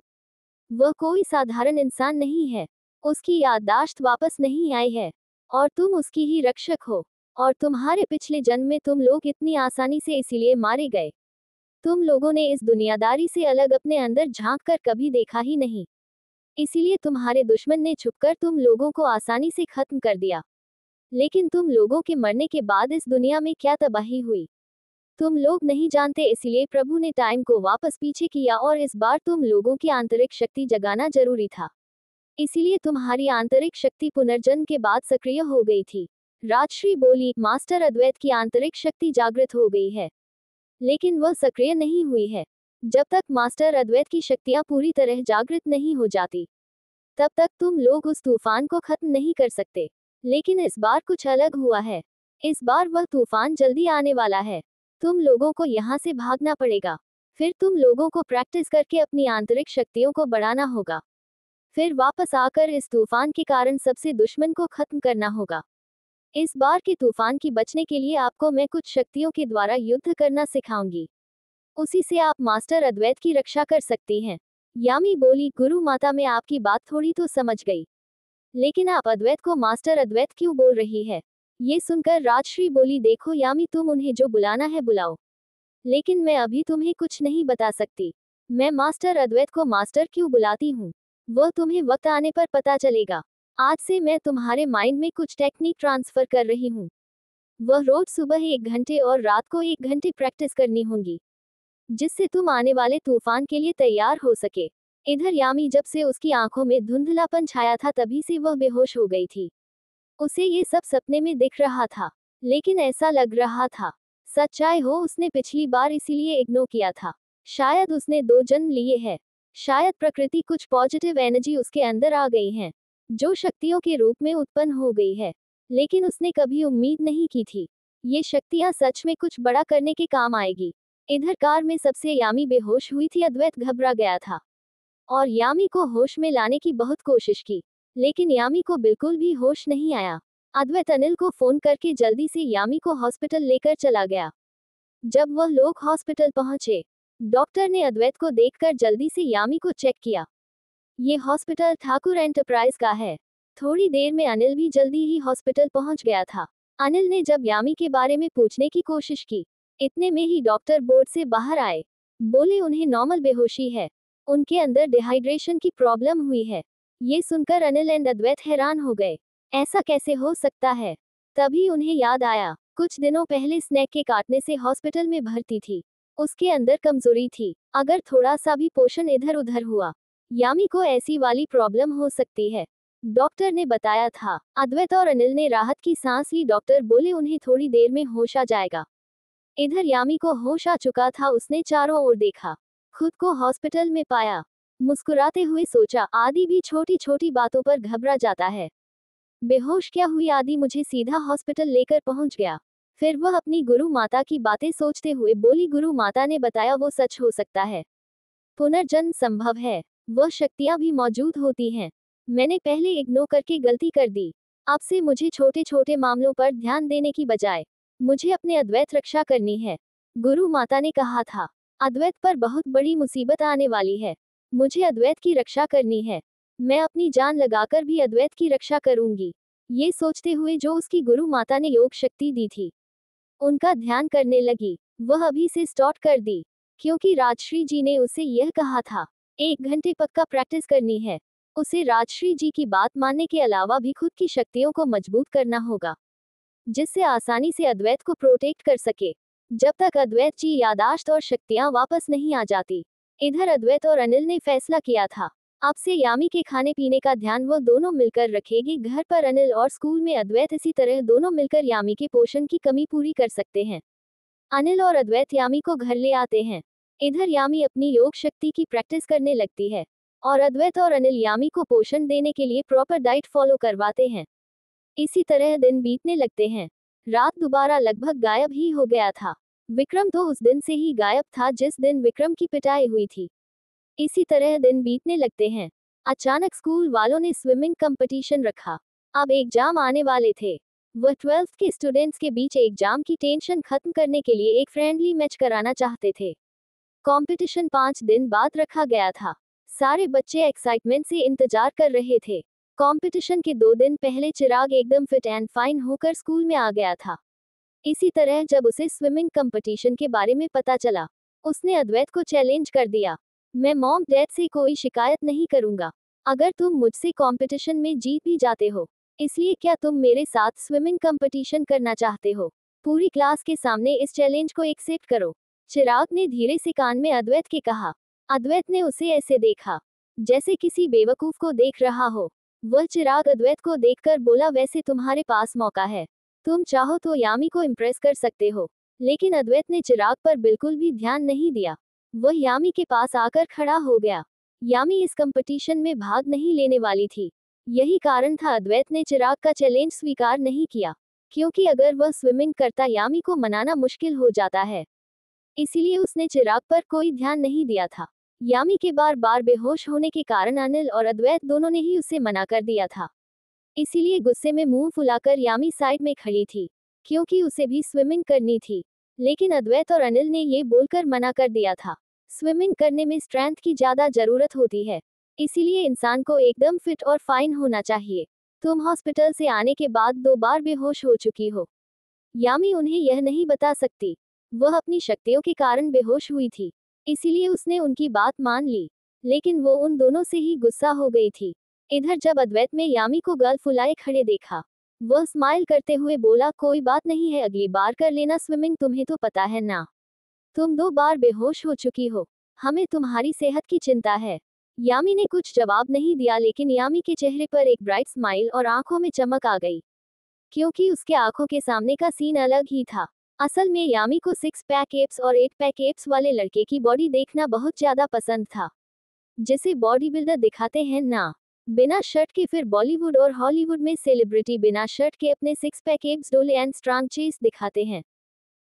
वह कोई साधारण इंसान नहीं है। उसकी याददाश्त वापस नहीं आई है और तुम उसकी ही रक्षक हो। और तुम्हारे पिछले जन्म में तुम लोग इतनी आसानी से इसीलिए मारे गए। तुम लोगों ने इस दुनियादारी से अलग अपने अंदर झांक कर कभी देखा ही नहीं, इसीलिए तुम्हारे दुश्मन ने छुपकर तुम लोगों को आसानी से खत्म कर दिया। लेकिन तुम लोगों के मरने के बाद इस दुनिया में क्या तबाही हुई, तुम लोग नहीं जानते, इसलिए प्रभु ने टाइम को वापस पीछे किया और इस बार तुम लोगों की आंतरिक शक्ति जगाना जरूरी था। इसीलिए तुम्हारी आंतरिक शक्ति पुनर्जन्म के बाद सक्रिय हो गई थी। राजश्री बोली, मास्टर, अद्वैत की आंतरिक शक्ति जागृत हो गई है, लेकिन वह सक्रिय नहीं हुई है। जब तक मास्टर अद्वैत की शक्तियां पूरी तरह जागृत नहीं हो जाती, तब तक तुम लोग उस तूफान को खत्म नहीं कर सकते। लेकिन इस बार कुछ अलग हुआ है। इस बार वह तूफान जल्दी आने वाला है। तुम लोगों को यहाँ से भागना पड़ेगा। फिर तुम लोगों को प्रैक्टिस करके अपनी आंतरिक शक्तियों को बढ़ाना होगा। फिर वापस आकर इस तूफान के कारण सबसे दुश्मन को खत्म करना होगा। इस बार के तूफान की बचने के लिए आपको मैं कुछ शक्तियों के द्वारा युद्ध करना सिखाऊंगी। उसी से आप मास्टर अद्वैत की रक्षा कर सकती हैं। यामी बोली, गुरु माता, मैं आपकी बात थोड़ी तो समझ गई, लेकिन आप अद्वैत को मास्टर अद्वैत क्यों बोल रही है? ये सुनकर राजश्री बोली, देखो यामी, तुम उन्हें जो बुलाना है बुलाओ, लेकिन मैं अभी तुम्हें कुछ नहीं बता सकती। मैं मास्टर अद्वैत को मास्टर क्यों बुलाती हूँ, वह तुम्हें वक्त आने पर पता चलेगा। आज से मैं तुम्हारे माइंड में कुछ टेक्निक ट्रांसफर कर रही हूँ। वह रोज सुबह 1 घंटे और रात को 1 घंटे प्रैक्टिस करनी होगी, जिससे तुम आने वाले तूफान के लिए तैयार हो सके। इधर यामी, जब से उसकी आंखों में धुंधलापन छाया था तभी से वह बेहोश हो गई थी। उसे ये सब सपने में दिख रहा था, लेकिन ऐसा लग रहा था सच्चाई हो। उसने पिछली बार इसीलिए इग्नोर किया था। शायद उसने 2 जन्म लिए हैं। शायद प्रकृति कुछ पॉजिटिव एनर्जी उसके अंदर आ गई है। जो शक्तियों के रूप में उत्पन्न हो गई है, लेकिन उसने कभी उम्मीद नहीं की थी ये शक्तियां सच में कुछ बड़ा करने के काम आएगी। इधर कार में सबसे यामी बेहोश हुई थी। अद्वैत घबरा गया था और यामी को होश में लाने की बहुत कोशिश की, लेकिन यामी को बिल्कुल भी होश नहीं आया। अद्वैत अनिल को फोन करके जल्दी से यामी को हॉस्पिटल लेकर चला गया। जब वह लोग हॉस्पिटल पहुंचे, डॉक्टर ने अद्वैत को देखकर जल्दी से यामी को चेक किया। ये हॉस्पिटल ठाकुर एंटरप्राइज का है। थोड़ी देर में अनिल भी जल्दी ही हॉस्पिटल पहुंच गया था। अनिल ने जब यामी के बारे में पूछने की कोशिश की, इतने में ही डॉक्टर बोर्ड से बाहर आए। बोले उन्हें नॉर्मल बेहोशी है, उनके अंदर डिहाइड्रेशन की प्रॉब्लम हुई है। ये सुनकर अनिल एंड अद्वैत हैरान हो गए। ऐसा कैसे हो सकता है? तभी उन्हें याद आया, कुछ दिनों पहले स्नैक के काटने से हॉस्पिटल में भर्ती थी। उसके अंदर कमजोरी थी, अगर थोड़ा सा भी पोषण इधर उधर हुआ, यामी को ऐसी वाली प्रॉब्लम हो सकती है, डॉक्टर ने बताया था। अद्वैत और अनिल ने राहत की सांस ली। डॉक्टर बोले उन्हें थोड़ी देर में होश आ जाएगा। इधर यामी को होश आ चुका था। उसने चारों ओर देखा, खुद को हॉस्पिटल में पाया। मुस्कुराते हुए सोचा, आदि भी छोटी छोटी बातों पर घबरा जाता है। बेहोश क्या हुई आदि मुझे सीधा हॉस्पिटल लेकर पहुंच गया। फिर वह अपनी गुरु माता की बातें सोचते हुए बोली, गुरु माता ने बताया वो सच हो सकता है, पुनर्जन्म संभव है, वह शक्तियां भी मौजूद होती हैं। मैंने पहले इग्नोर करके गलती कर दी। अब से मुझे छोटे छोटे मामलों पर ध्यान देने की बजाय मुझे अपने अद्वैत रक्षा करनी है, गुरु माता ने कहा था। अद्वैत पर बहुत बड़ी मुसीबत आने वाली है, मुझे अद्वैत की रक्षा करनी है। मैं अपनी जान लगाकर भी अद्वैत की रक्षा करूंगी। ये सोचते हुए जो उसकी गुरु माता ने योग शक्ति दी थी, उनका ध्यान करने लगी। वह अभी से स्टार्ट कर दी, क्योंकि राजश्री जी ने उसे यह कहा था, 1 घंटे पक्का प्रैक्टिस करनी है। उसे राजश्री जी की बात मानने के अलावा भी खुद की शक्तियों को मजबूत करना होगा, जिससे आसानी से अद्वैत को प्रोटेक्ट कर सके, जब तक अद्वैत जी यादाश्त और शक्तियां वापस नहीं आ जाती। इधर अद्वैत और अनिल ने फैसला किया था, अब से यामी के खाने पीने का ध्यान वो दोनों मिलकर रखेगी। घर पर अनिल और स्कूल में अद्वैत, इसी तरह दोनों मिलकर यामी के पोषण की कमी पूरी कर सकते हैं। अनिल और अद्वैत यामी को घर ले आते हैं। इधर यामी अपनी योग शक्ति की प्रैक्टिस करने लगती है और अद्वैत और अनिल यामी को पोषण देने के लिए प्रॉपर डाइट फॉलो करवाते हैं। इसी तरह दिन बीतने लगते हैं। रात दोबारा लगभग गायब ही हो गया था। विक्रम तो उस दिन से ही गायब था जिस दिन विक्रम की पिटाई हुई थी। इसी तरह दिन बीतने लगते हैं। अचानक स्कूल वालों ने स्विमिंग कंपटीशन रखा। अब एग्जाम आने वाले थे। वह 12th के स्टूडेंट्स के बीच एग्जाम की टेंशन खत्म करने के लिए एक फ्रेंडली मैच कराना चाहते थे। कंपटीशन 5 दिन बाद रखा गया था। सारे बच्चे एक्साइटमेंट से इंतजार कर रहे थे। कंपटीशन के 2 दिन पहले चिराग एकदम फिट एंड फाइन होकर स्कूल में आ गया था। इसी तरह जब उसे स्विमिंग कंपटीशन के बारे में पता चला, उसने अद्वैत को चैलेंज कर दिया, मैं मॉम डैड से कोई शिकायत नहीं करूंगा अगर तुम मुझसे कंपटीशन में जीत भी जाते हो, इसलिए क्या तुम मेरे साथ स्विमिंग कंपटीशन करना चाहते हो? पूरी क्लास के सामने इस चैलेंज को एक्सेप्ट करो, चिराग ने धीरे से कान में अद्वैत के कहा। अद्वैत ने उसे ऐसे देखा जैसे किसी बेवकूफ को देख रहा हो। वह चिराग अद्वैत को देखकर बोला, वैसे तुम्हारे पास मौका है, तुम चाहो तो यामी को इम्प्रेस कर सकते हो। लेकिन अद्वैत ने चिराग पर बिल्कुल भी ध्यान नहीं दिया। वह यामी के पास आकर खड़ा हो गया। यामी इस कंपटीशन में भाग नहीं लेने वाली थी। यही कारण था अद्वैत ने चिराग का चैलेंज स्वीकार नहीं किया, क्योंकि अगर वह स्विमिंग करता यामी को मनाना मुश्किल हो जाता है। इसीलिए उसने चिराग पर कोई ध्यान नहीं दिया था। यामी के बार बार बेहोश होने के कारण अनिल और अद्वैत दोनों ने ही उसे मना कर दिया था। इसीलिए गुस्से में मुंह फुलाकर यामी साइड में खड़ी थी, क्योंकि उसे भी स्विमिंग करनी थी। लेकिन अद्वैत और अनिल ने ये बोलकर मना कर दिया था, स्विमिंग करने में स्ट्रेंथ की ज्यादा जरूरत होती है, इसीलिए इंसान को एकदम फिट और फाइन होना चाहिए। तुम हॉस्पिटल से आने के बाद 2 बार बेहोश हो चुकी हो। यामी उन्हें यह नहीं बता सकती, वह अपनी शक्तियों के कारण बेहोश हुई थी, इसीलिए उसने उनकी बात मान ली। लेकिन वो उन दोनों से ही गुस्सा हो गई थी। इधर जब अद्वैत में यामी को गल फुलाए खड़े देखा, वह स्माइल करते हुए बोला, कोई बात नहीं है, अगली बार कर लेना स्विमिंग, तुम्हें तो पता है ना, तुम 2 बार बेहोश हो चुकी हो, हमें तुम्हारी सेहत की चिंता है। यामी ने कुछ जवाब नहीं दिया, लेकिन यामी के चेहरे पर एक ब्राइट स्माइल और आंखों में चमक आ गई, क्योंकि उसके आंखों के सामने का सीन अलग ही था। असल में यामी को 6 पैक एब्स और 8 पैक एब्स वाले लड़के की बॉडी देखना बहुत ज्यादा पसंद था, जिसे बॉडी बिल्डर दिखाते हैं ना। बिना शर्ट के फिर बॉलीवुड और हॉलीवुड में सेलिब्रिटी बिना शर्ट के अपने सिक्स पैक एब्स डोले एंड स्ट्रांग चेस्ट दिखाते हैं।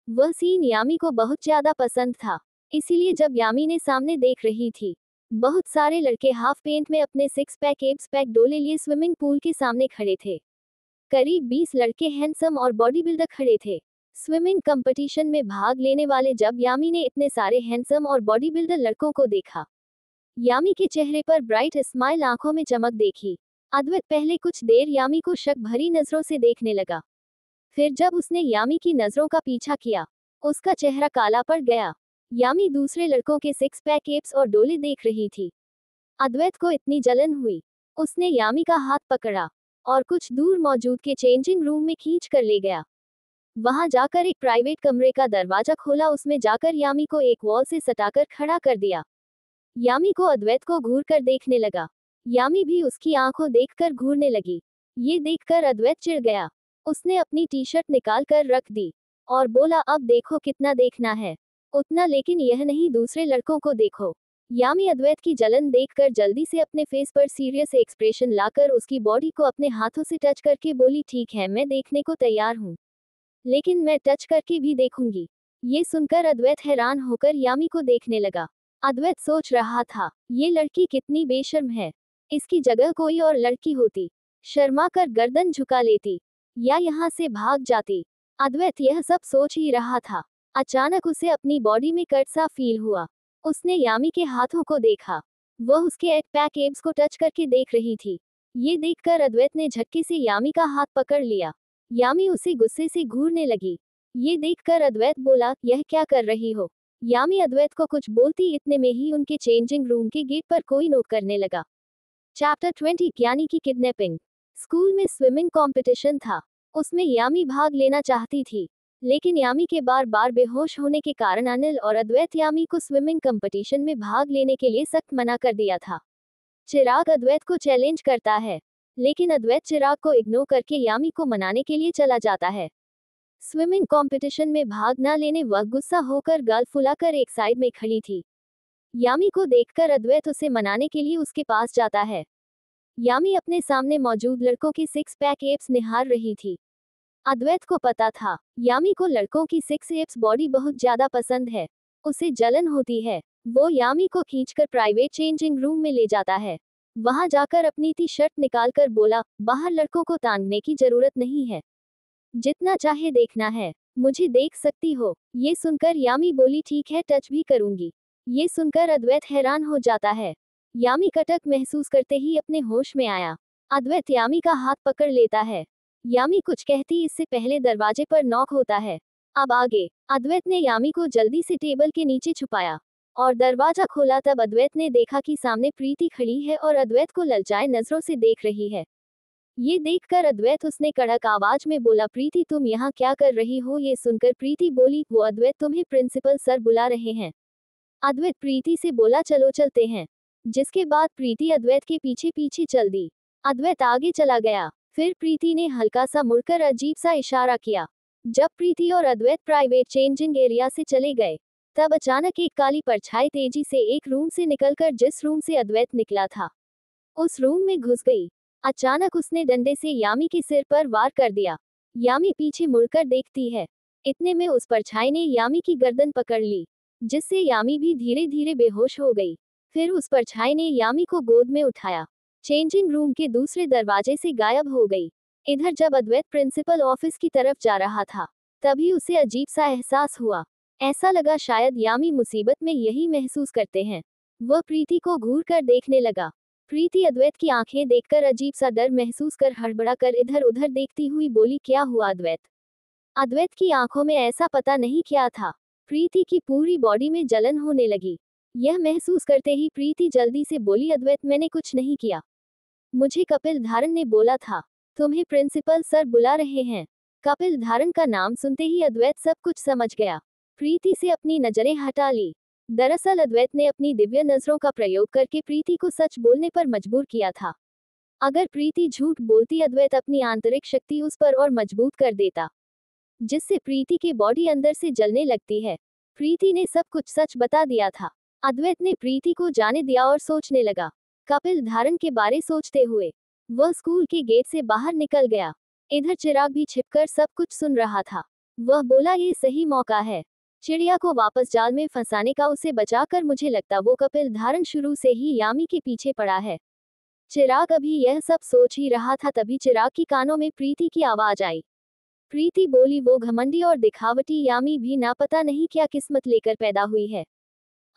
वह सीन यामी को बहुत ज्यादा पसंद था, इसीलिए जब यामी ने सामने देख रही थी, बहुत सारे लड़के हाफ पेंट में अपने सिक्स पैक एब्स पैक डोले लिए स्विमिंग पूल के सामने खड़े थे। करीब 20 लड़के हैंडसम और बॉडी बिल्डर खड़े थे। स्विमिंग कंपटीशन में भाग लेने वाले जब यामी ने इतने सारे हैंडसम और बॉडी बिल्डर लड़कों को देखा, यामी के चेहरे पर ब्राइट स्माइल, आंखों में चमक देखी। अद्वैत पहले कुछ देर यामी को शक भरी नजरों से देखने लगा, फिर जब उसने यामी की नजरों का पीछा किया, उसका चेहरा काला पड़ गया। यामी दूसरे लड़कों के सिक्स पैक एब्स और डोले देख रही थी। अद्वैत को इतनी जलन हुई, उसने यामी का हाथ पकड़ा और कुछ दूर मौजूद के चेंजिंग रूम में खींच कर ले गया। वहां जाकर एक प्राइवेट कमरे का दरवाजा खोला, उसमें जाकर यामी को एक वॉल से सटाकर खड़ा कर दिया। यामी को अद्वैत को घूर कर देखने लगा, यामी भी उसकी आंखों देखकर घूरने लगी। ये देखकर अद्वैत चिढ़ गया, उसने अपनी टी शर्ट निकाल कर रख दी और बोला, अब देखो कितना देखना है उतना, लेकिन यह नहीं दूसरे लड़कों को देखो। यामी अद्वैत की जलन देखकर जल्दी से अपने फेस पर सीरियस एक्सप्रेशन लाकर उसकी बॉडी को अपने हाथों से टच करके बोली, ठीक है, मैं देखने को तैयार हूँ, लेकिन मैं टच करके भी देखूंगी। ये सुनकर अद्वैत हैरान होकर यामी को देखने लगा। अद्वैत सोच रहा था, ये लड़की कितनी बेशर्म है, इसकी जगह कोई और लड़की होती, शर्मा कर गर्दन झुका लेती या यहाँ से भाग जाती। अद्वैत यह सब सोच ही रहा था, अचानक उसे अपनी बॉडी में कट सा फील हुआ। उसने यामी के हाथों को देखा, वह उसके एट पैक एब्स को टच करके देख रही थी। ये देखकर अद्वैत ने झटके से यामी का हाथ पकड़ लिया। यामी उसे गुस्से से घूरने लगी। ये देखकर अद्वैत बोला, यह क्या कर रही हो? यामी अद्वैत को कुछ बोलती इतने में ही उनके चेंजिंग रूम के गेट पर कोई नोक करने लगा। चैप्टर 20 यानी की किडनैपिंग। स्कूल में स्विमिंग कंपटीशन था, उसमें यामी भाग लेना चाहती थी, लेकिन यामी के बार बार बेहोश होने के कारण अनिल और अद्वैत यामी को स्विमिंग कंपटीशन में भाग लेने के लिए सख्त मना कर दिया था। चिराग अद्वैत को चैलेंज करता है, लेकिन अद्वैत चिराग को इग्नोर करके यामी को मनाने के लिए चला जाता है। स्विमिंग कंपटीशन में भाग न लेने वह गुस्सा होकर गाल फुलाकर एक साइड में खड़ी थी। यामी को देखकर अद्वैत उसे मनाने के लिए उसके पास जाता है। यामी अपने सामने मौजूद लड़कों की सिक्स पैक एब्स निहार रही थी। अद्वैत को पता था, यामी को लड़कों की सिक्स एब्स बॉडी बहुत ज्यादा पसंद है, उसे जलन होती है। वो यामी को खींचकर प्राइवेट चेंजिंग रूम में ले जाता है। वहां जाकर अपनी टी शर्ट निकालकर बोला, बाहर लड़कों को तांगने की जरूरत नहीं है, जितना चाहे देखना है, मुझे देख सकती हो। ये सुनकर यामी बोली, ठीक है, टच भी करूंगी। ये सुनकर अद्वैत हैरान हो जाता है। यामी कटक महसूस करते ही अपने होश में आया। अद्वैत यामी का हाथ पकड़ लेता है। यामी कुछ कहती इससे पहले दरवाजे पर नॉक होता है। अब आगे। अद्वैत ने यामी को जल्दी से टेबल के नीचे छुपाया और दरवाजा खोला। तब अद्वैत ने देखा कि सामने प्रीति खड़ी है और अद्वैत को ललचाए नजरों से देख रही है। ये देखकर अद्वैत उसने कड़क आवाज में बोला, प्रीति तुम यहाँ क्या कर रही हो? ये सुनकर प्रीति बोली, वो अद्वैत, तुम्हें प्रिंसिपल सर बुला रहे हैं। अद्वैत प्रीति से बोला, चलो चलते हैं। जिसके बाद प्रीति अद्वैत के पीछे पीछे चल दी। अद्वैत आगे चला गया, फिर प्रीति ने हल्का सा मुड़कर अजीब सा इशारा किया। जब प्रीति और अद्वैत प्राइवेट चेंजिंग एरिया से चले गए, तब अचानक एक काली परछाई तेजी से एक रूम से निकलकर जिस रूम से अद्वैत निकला था, उस रूम में घुस गई। अचानक उसने डंडे से यामी के सिर पर वार कर दिया। यामी पीछे मुड़कर देखती है, इतने में उस परछाई ने यामी की गर्दन पकड़ ली, जिससे यामी भी धीरे धीरे बेहोश हो गई। फिर उस परछाई ने यामी को गोद में उठाया, चेंजिंग रूम के दूसरे दरवाजे से गायब हो गई। इधर जब अद्वैत प्रिंसिपल ऑफिस की तरफ जा रहा था, तभी उसे अजीब सा एहसास हुआ। ऐसा लगा शायद यामी मुसीबत में यही महसूस करते हैं। वह प्रीति को घूर कर देखने लगा। प्रीति अद्वैत की आंखें देखकर अजीब सा डर महसूस कर हड़बड़ा कर इधर उधर देखती हुई बोली, क्या हुआ अद्वैत? अद्वैत की आंखों में ऐसा पता नहीं क्या था। प्रीति की पूरी बॉडी में जलन होने लगी। यह महसूस करते ही प्रीति जल्दी से बोली, अद्वैत मैंने कुछ नहीं किया, मुझे कपिल धारण ने बोला था तुम्हें प्रिंसिपल सर बुला रहे हैं। कपिल धारण का नाम सुनते ही अद्वैत सब कुछ समझ गया। प्रीति से अपनी नजरें हटा ली। दरअसल अद्वैत ने अपनी दिव्य नजरों का प्रयोग करके प्रीति को सच बोलने पर मजबूर किया था। अगर प्रीति झूठ बोलती, अद्वैत अपनी आंतरिक शक्ति उस पर और मजबूत कर देता, जिससे प्रीति की बॉडी अंदर से जलने लगती है। प्रीति ने सब कुछ सच बता दिया था। अद्वैत ने प्रीति को जाने दिया और सोचने लगा, कपिल धारण के बारे सोचते हुए वह स्कूल के गेट से बाहर निकल गया। इधर चिराग भी छिपकर सब कुछ सुन रहा था। वह बोला, ये सही मौका है चिड़िया को वापस जाल में फंसाने का, उसे बचाकर। मुझे लगता वो कपिल धारण शुरू से ही यामी के पीछे पड़ा है। चिराग अभी यह सब सोच ही रहा था, तभी चिराग की कानों में प्रीति की आवाज आई। प्रीति बोली, वो घमंडी और दिखावटी यामी भी ना पता नहीं क्या किस्मत लेकर पैदा हुई है।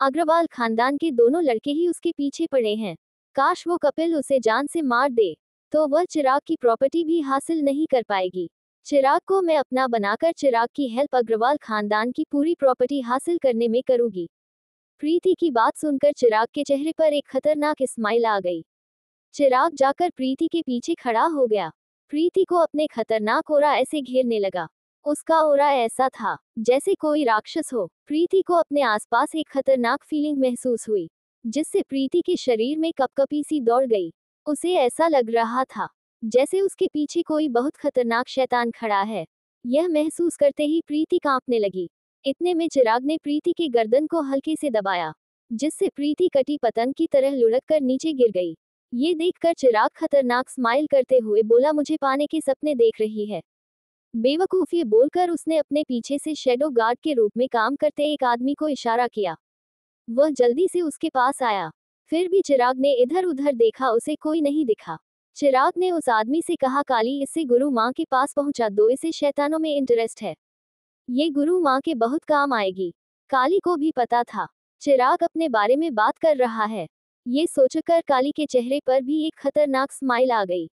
अग्रवाल खानदान के दोनों लड़के ही उसके पीछे पड़े हैं। काश वो कपिल उसे जान से मार दे, तो वह चिराग की प्रॉपर्टी भी हासिल नहीं कर पाएगी। चिराग को मैं अपना बनाकर चिराग की हेल्प अग्रवाल खानदान की पूरी प्रॉपर्टी हासिल करने में करूंगी। प्रीति की बात सुनकर चिराग के चेहरे पर एक खतरनाक स्माइल आ गई। चिराग जाकर प्रीति के पीछे खड़ा हो गया। प्रीति को अपने खतरनाक ओरा ऐसे घेरने लगा। उसका ओरा ऐसा था जैसे कोई राक्षस हो। प्रीति को अपने आसपास एक खतरनाक फीलिंग महसूस हुई, जिससे प्रीति के शरीर में कपकपी सी दौड़ गई। उसे ऐसा लग रहा था जैसे उसके पीछे कोई बहुत खतरनाक शैतान खड़ा है। यह महसूस करते ही प्रीति कांपने लगी। इतने में चिराग ने प्रीति के गर्दन को हल्के से दबाया, जिससे प्रीति कटी पतंग की तरह लुढ़क कर नीचे गिर गई। ये देखकर चिराग खतरनाक स्माइल करते हुए बोला, मुझे पाने के सपने देख रही है। बेवकूफ, ये बोलकर उसने अपने पीछे से शैडो गार्ड के रूप में काम करते एक आदमी को इशारा किया। वह जल्दी से उसके पास आया। फिर भी चिराग ने इधर उधर देखा, उसे कोई नहीं दिखा। चिराग ने उस आदमी से कहा, काली, इससे गुरु माँ के पास पहुंचा दो, इसे शैतानों में इंटरेस्ट है, ये गुरु माँ के बहुत काम आएगी। काली को भी पता था चिराग अपने बारे में बात कर रहा है। ये सोचकर काली के चेहरे पर भी एक खतरनाक स्माइल आ गई।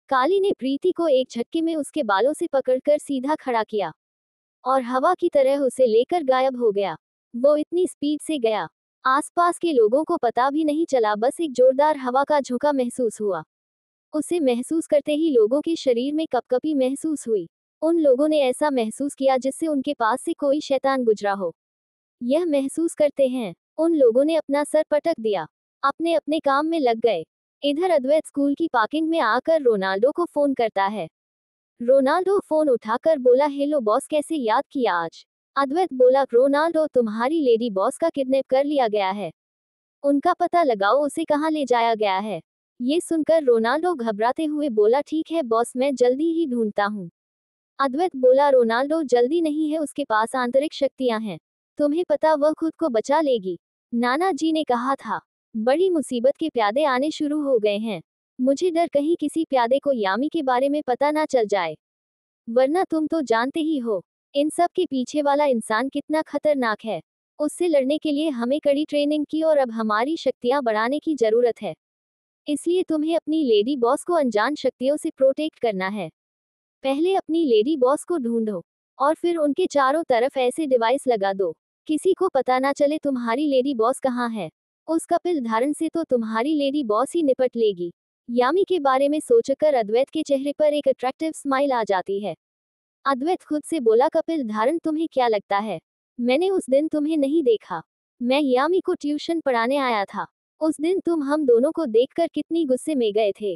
काली ने प्रीति को एक झटके में उसके बालों से पकड़कर सीधा खड़ा किया और हवा की तरह उसे लेकर गायब हो गया। वो इतनी स्पीड से गया, आसपास के लोगों को पता भी नहीं चला, बस एक जोरदार हवा का झोंका महसूस हुआ। उसे महसूस करते ही लोगों के शरीर में कपकपी महसूस हुई। उन लोगों ने ऐसा महसूस किया जिससे उनके पास से कोई शैतान गुजरा हो। यह महसूस करते हैं उन लोगों ने अपना सर पटक दिया, अपने अपने काम में लग गए। इधर अद्वैत स्कूल की पार्किंग में आकर रोनाल्डो को फोन करता है। रोनाल्डो फोन उठाकर बोला, हेलो बॉस, कैसे याद किया आज? अद्वैत बोला, रोनाल्डो, तुम्हारी लेडी बॉस का किडनैप कर लिया गया है, उनका पता लगाओ, उसे कहाँ ले जाया गया है। ये सुनकर रोनाल्डो घबराते हुए बोला, ठीक है बॉस, मैं जल्दी ही ढूंढता हूँ। अद्वैत बोला, रोनाल्डो, जल्दी नहीं है, उसके पास आंतरिक शक्तियां हैं, तुम्हें पता वह खुद को बचा लेगी। नाना जी ने कहा था, बड़ी मुसीबत के प्यादे आने शुरू हो गए हैं। मुझे डर कहीं किसी प्यादे को यामी के बारे में पता ना चल जाए, वरना तुम तो जानते ही हो इन सब के पीछे वाला इंसान कितना खतरनाक है। उससे लड़ने के लिए हमें कड़ी ट्रेनिंग की और अब हमारी शक्तियां बढ़ाने की जरूरत है। इसलिए तुम्हें अपनी लेडी बॉस को अनजान शक्तियों से प्रोटेक्ट करना है। पहले अपनी लेडी बॉस को ढूंढो और फिर उनके चारों तरफ ऐसे डिवाइस लगा दो, किसी को पता ना चले तुम्हारी लेडी बॉस कहाँ है। उस कपिल धारण से तो तुम्हारी लेडी बॉस ही निपट लेगी। यामी के बारे में सोचकर अद्वैत के चेहरे पर एक अट्रैक्टिव स्माइल आ जाती है। अद्वैत खुद से बोला, कपिल धारण, तुम्हें क्या लगता है मैंने उस दिन तुम्हें नहीं देखा? मैं यामी को ट्यूशन पढ़ाने आया था, उस दिन तुम हम दोनों को देखकर कितनी गुस्से में गए थे।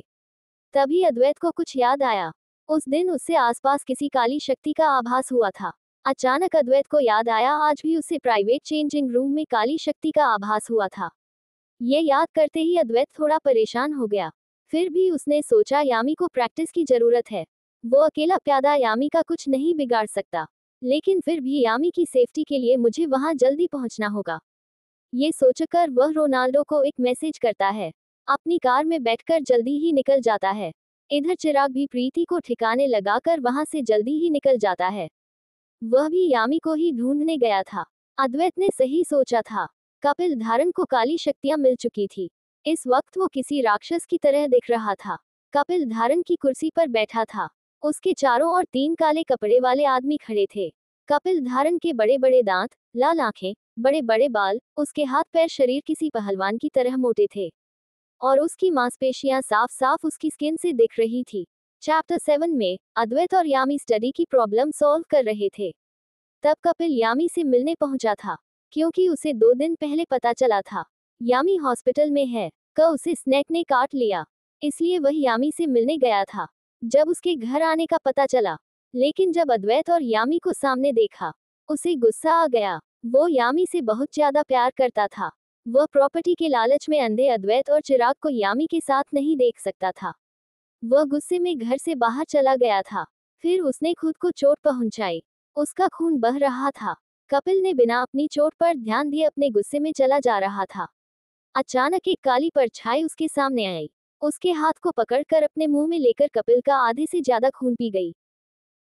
तभी अद्वैत को कुछ याद आया, उस दिन उससे आसपास किसी काली शक्ति का आभास हुआ था। अचानक अद्वैत को याद आया, आज भी उसे प्राइवेट चेंजिंग रूम में काली शक्ति का आभास हुआ था। ये याद करते ही अद्वैत थोड़ा परेशान हो गया। फिर भी उसने सोचा, यामी को प्रैक्टिस की जरूरत है, वो अकेला प्यादा यामी का कुछ नहीं बिगाड़ सकता, लेकिन फिर भी यामी की सेफ्टी के लिए मुझे वहां जल्दी पहुंचना होगा। ये सोचकर वह रोनाल्डो को एक मैसेज करता है, अपनी कार में बैठकर जल्दी ही निकल जाता है। इधर चिराग भी प्रीति को ठिकाने लगाकर वहां से जल्दी ही निकल जाता है। वह भी यामी को ही ढूंढने गया था। अद्वैत ने सही सोचा था, कपिल धारण को काली शक्तियां मिल चुकी थी। इस वक्त वो किसी राक्षस की तरह दिख रहा था। कपिल धारण की कुर्सी पर बैठा था, उसके चारों ओर 3 काले कपड़े वाले आदमी खड़े थे। कपिल धारण के बड़े बड़े दांत, लाल आंखें, बड़े बड़े बाल, उसके हाथ पैर शरीर किसी पहलवान की तरह मोटे थे और उसकी मांसपेशियां साफ साफ उसकी स्किन से दिख रही थी। चैप्टर 7 में अद्वैत और यामी स्टडी की प्रॉब्लम सॉल्व कर रहे थे। तब कपिल यामी से मिलने पहुंचा था, क्योंकि उसे 2 दिन पहले पता चला था यामी हॉस्पिटल में है। उसे स्नेक ने काट लिया, इसलिए वह यामी से मिलने गया था जब उसके घर आने का पता चला। लेकिन जब अद्वैत और यामी को सामने देखा, उसे गुस्सा आ गया। वो यामी से बहुत ज्यादा प्यार करता था। वह प्रॉपर्टी के लालच में अंधे अद्वैत और चिराग को यामी के साथ नहीं देख सकता था। वह गुस्से में घर से बाहर चला गया था। फिर उसने खुद को चोट पहुंचाई। उसका खून बह रहा था। कपिल ने बिना अपनी चोट पर ध्यान दिए अपने गुस्से में चला जा रहा था। अचानक एक काली परछाई उसके सामने आई। उसके हाथ को पकड़कर अपने मुंह में लेकर कपिल का आधे से ज्यादा खून पी गई।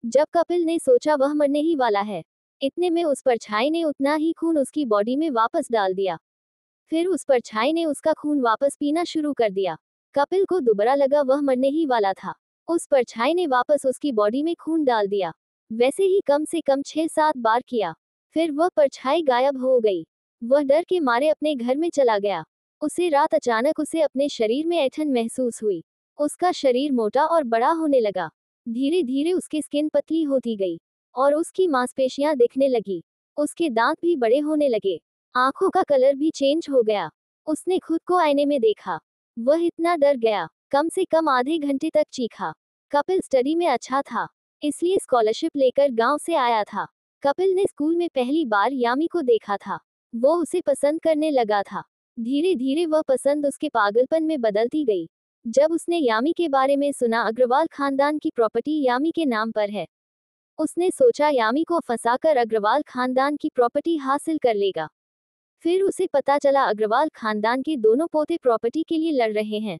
जब कपिल ने सोचा वह मरने ही वाला है, इतने में उस परछाई ने उतना ही खून उसकी बॉडी में वापस डाल दिया। फिर उस परछाई ने उसका खून वापस पीना शुरू कर दिया। कपिल को दोबारा लगा वह मरने ही वाला था। उस परछाई ने वापस उसकी बॉडी में खून डाल दिया। वैसे ही कम से कम 6-7 बार किया। फिर वह परछाई गायब हो गई। वह डर के मारे अपने घर में चला गया। उसे रात अचानक उसे अपने शरीर में ऐंठन महसूस हुई। उसका शरीर मोटा और बड़ा होने लगा। धीरे धीरे उसकी स्किन पतली होती गई और उसकी मांसपेशियां दिखने लगी। उसके दांत भी बड़े होने लगे। आंखों का कलर भी चेंज हो गया। उसने खुद को आईने में देखा। वह इतना डर गया, कम से कम आधे घंटे तक चीखा। कपिल स्टडी में अच्छा था, इसलिए स्कॉलरशिप लेकर गांव से आया था। कपिल ने स्कूल में पहली बार यामी को देखा था। वो उसे पसंद करने लगा था। धीरे धीरे वह पसंद उसके पागलपन में बदलती गई। जब उसने यामी के बारे में सुना अग्रवाल खानदान की प्रॉपर्टी यामी के नाम पर है, उसने सोचा यामी को फंसाकर अग्रवाल खानदान की प्रॉपर्टी हासिल कर लेगा। फिर उसे पता चला अग्रवाल खानदान के दोनों पोते प्रॉपर्टी के लिए लड़ रहे हैं।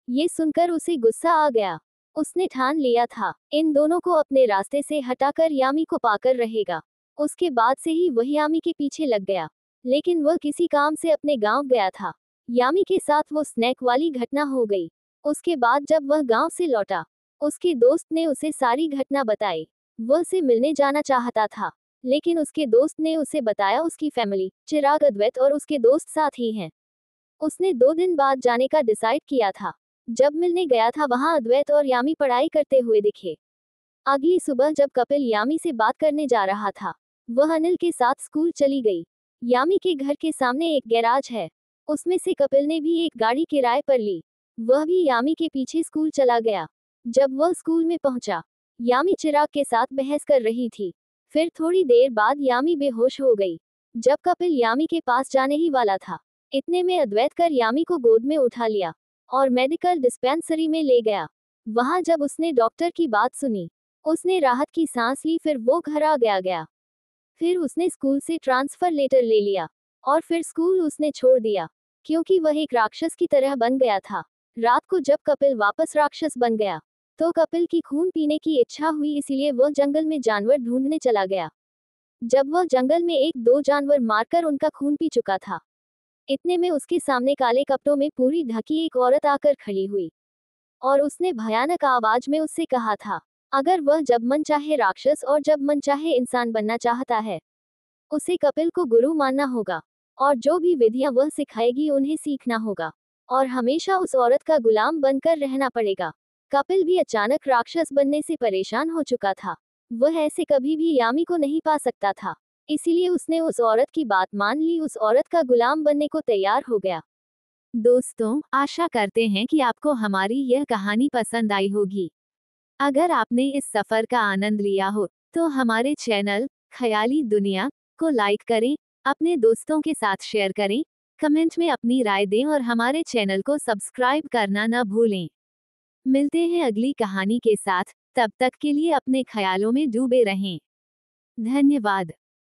ये सुनकर उसे गुस्सा आ गया। उसने ठान लिया था इन दोनों को अपने रास्ते से हटाकर यामी को पाकर रहेगा। उसके बाद से ही वह यामी के पीछे लग गया। लेकिन वह किसी काम से अपने गांव गया था। यामी के साथ वो स्नैक वाली घटना हो गई। उसके बाद जब वह गांव से लौटा, उसके दोस्त ने उसे सारी घटना बताई। वह उसे मिलने जाना चाहता था, लेकिन उसके दोस्त ने उसे बताया उसकी फैमिली, चिराग, अद्वैत और उसके दोस्त साथ ही हैं। उसने 2 दिन बाद जाने का डिसाइड किया था। जब मिलने गया था वहां अद्वैत और यामी पढ़ाई करते हुए दिखे। अगली सुबह जब कपिल यामी से बात करने जा रहा था, वह अनिल के साथ स्कूल चली गई। यामी के घर के सामने एक गैराज है, उसमें से कपिल ने भी एक गाड़ी किराए पर ली। वह भी यामी के पीछे स्कूल चला गया। जब वह स्कूल में पहुंचा, यामी चिराग के साथ बहस कर रही थी। फिर थोड़ी देर बाद यामी बेहोश हो गई। जब कपिल यामी के पास जाने ही वाला था, इतने में अद्वैत कर यामी को गोद में उठा लिया और मेडिकल डिस्पेंसरी में ले गया। वहां जब उसने डॉक्टर की बात सुनी, उसने राहत की सांस ली। फिर वो घर आ गया। फिर उसने स्कूल से ट्रांसफर लेटर ले लिया और फिर स्कूल उसने छोड़ दिया, क्योंकि वह एक राक्षस की तरह बन गया था। रात को जब कपिल वापस राक्षस बन गया, तो कपिल की खून पीने की इच्छा हुई, इसीलिए वह जंगल में जानवर ढूंढने चला गया। जब वह जंगल में 1-2 जानवर मारकर उनका खून पी चुका था, इतने में उसके सामने काले कपड़ों में पूरी ढकी एक औरत आकर खड़ी हुई और उसने भयानक आवाज में उससे कहा था, अगर वह जब मन चाहे राक्षस और जब मन चाहे इंसान बनना चाहता है, उसे कपिल को गुरु मानना होगा और जो भी विधियां वह सिखाएगी उन्हें सीखना होगा और हमेशा उस औरत का गुलाम बनकर रहना पड़ेगा। कपिल भी अचानक राक्षस बनने से परेशान हो चुका था। वह ऐसे कभी भी यामी को नहीं पा सकता था, इसीलिए उसने उस औरत की बात मान ली, उस औरत का गुलाम बनने को तैयार हो गया। दोस्तों, आशा करते हैं कि आपको हमारी यह कहानी पसंद आई होगी। अगर आपने इस सफर का आनंद लिया हो, तो हमारे चैनल ख्याली दुनिया को लाइक करें, अपने दोस्तों के साथ शेयर करें, कमेंट में अपनी राय दें और हमारे चैनल को सब्सक्राइब करना न भूलें। मिलते हैं अगली कहानी के साथ, तब तक के लिए अपने ख्यालों में डूबे रहें। धन्यवाद।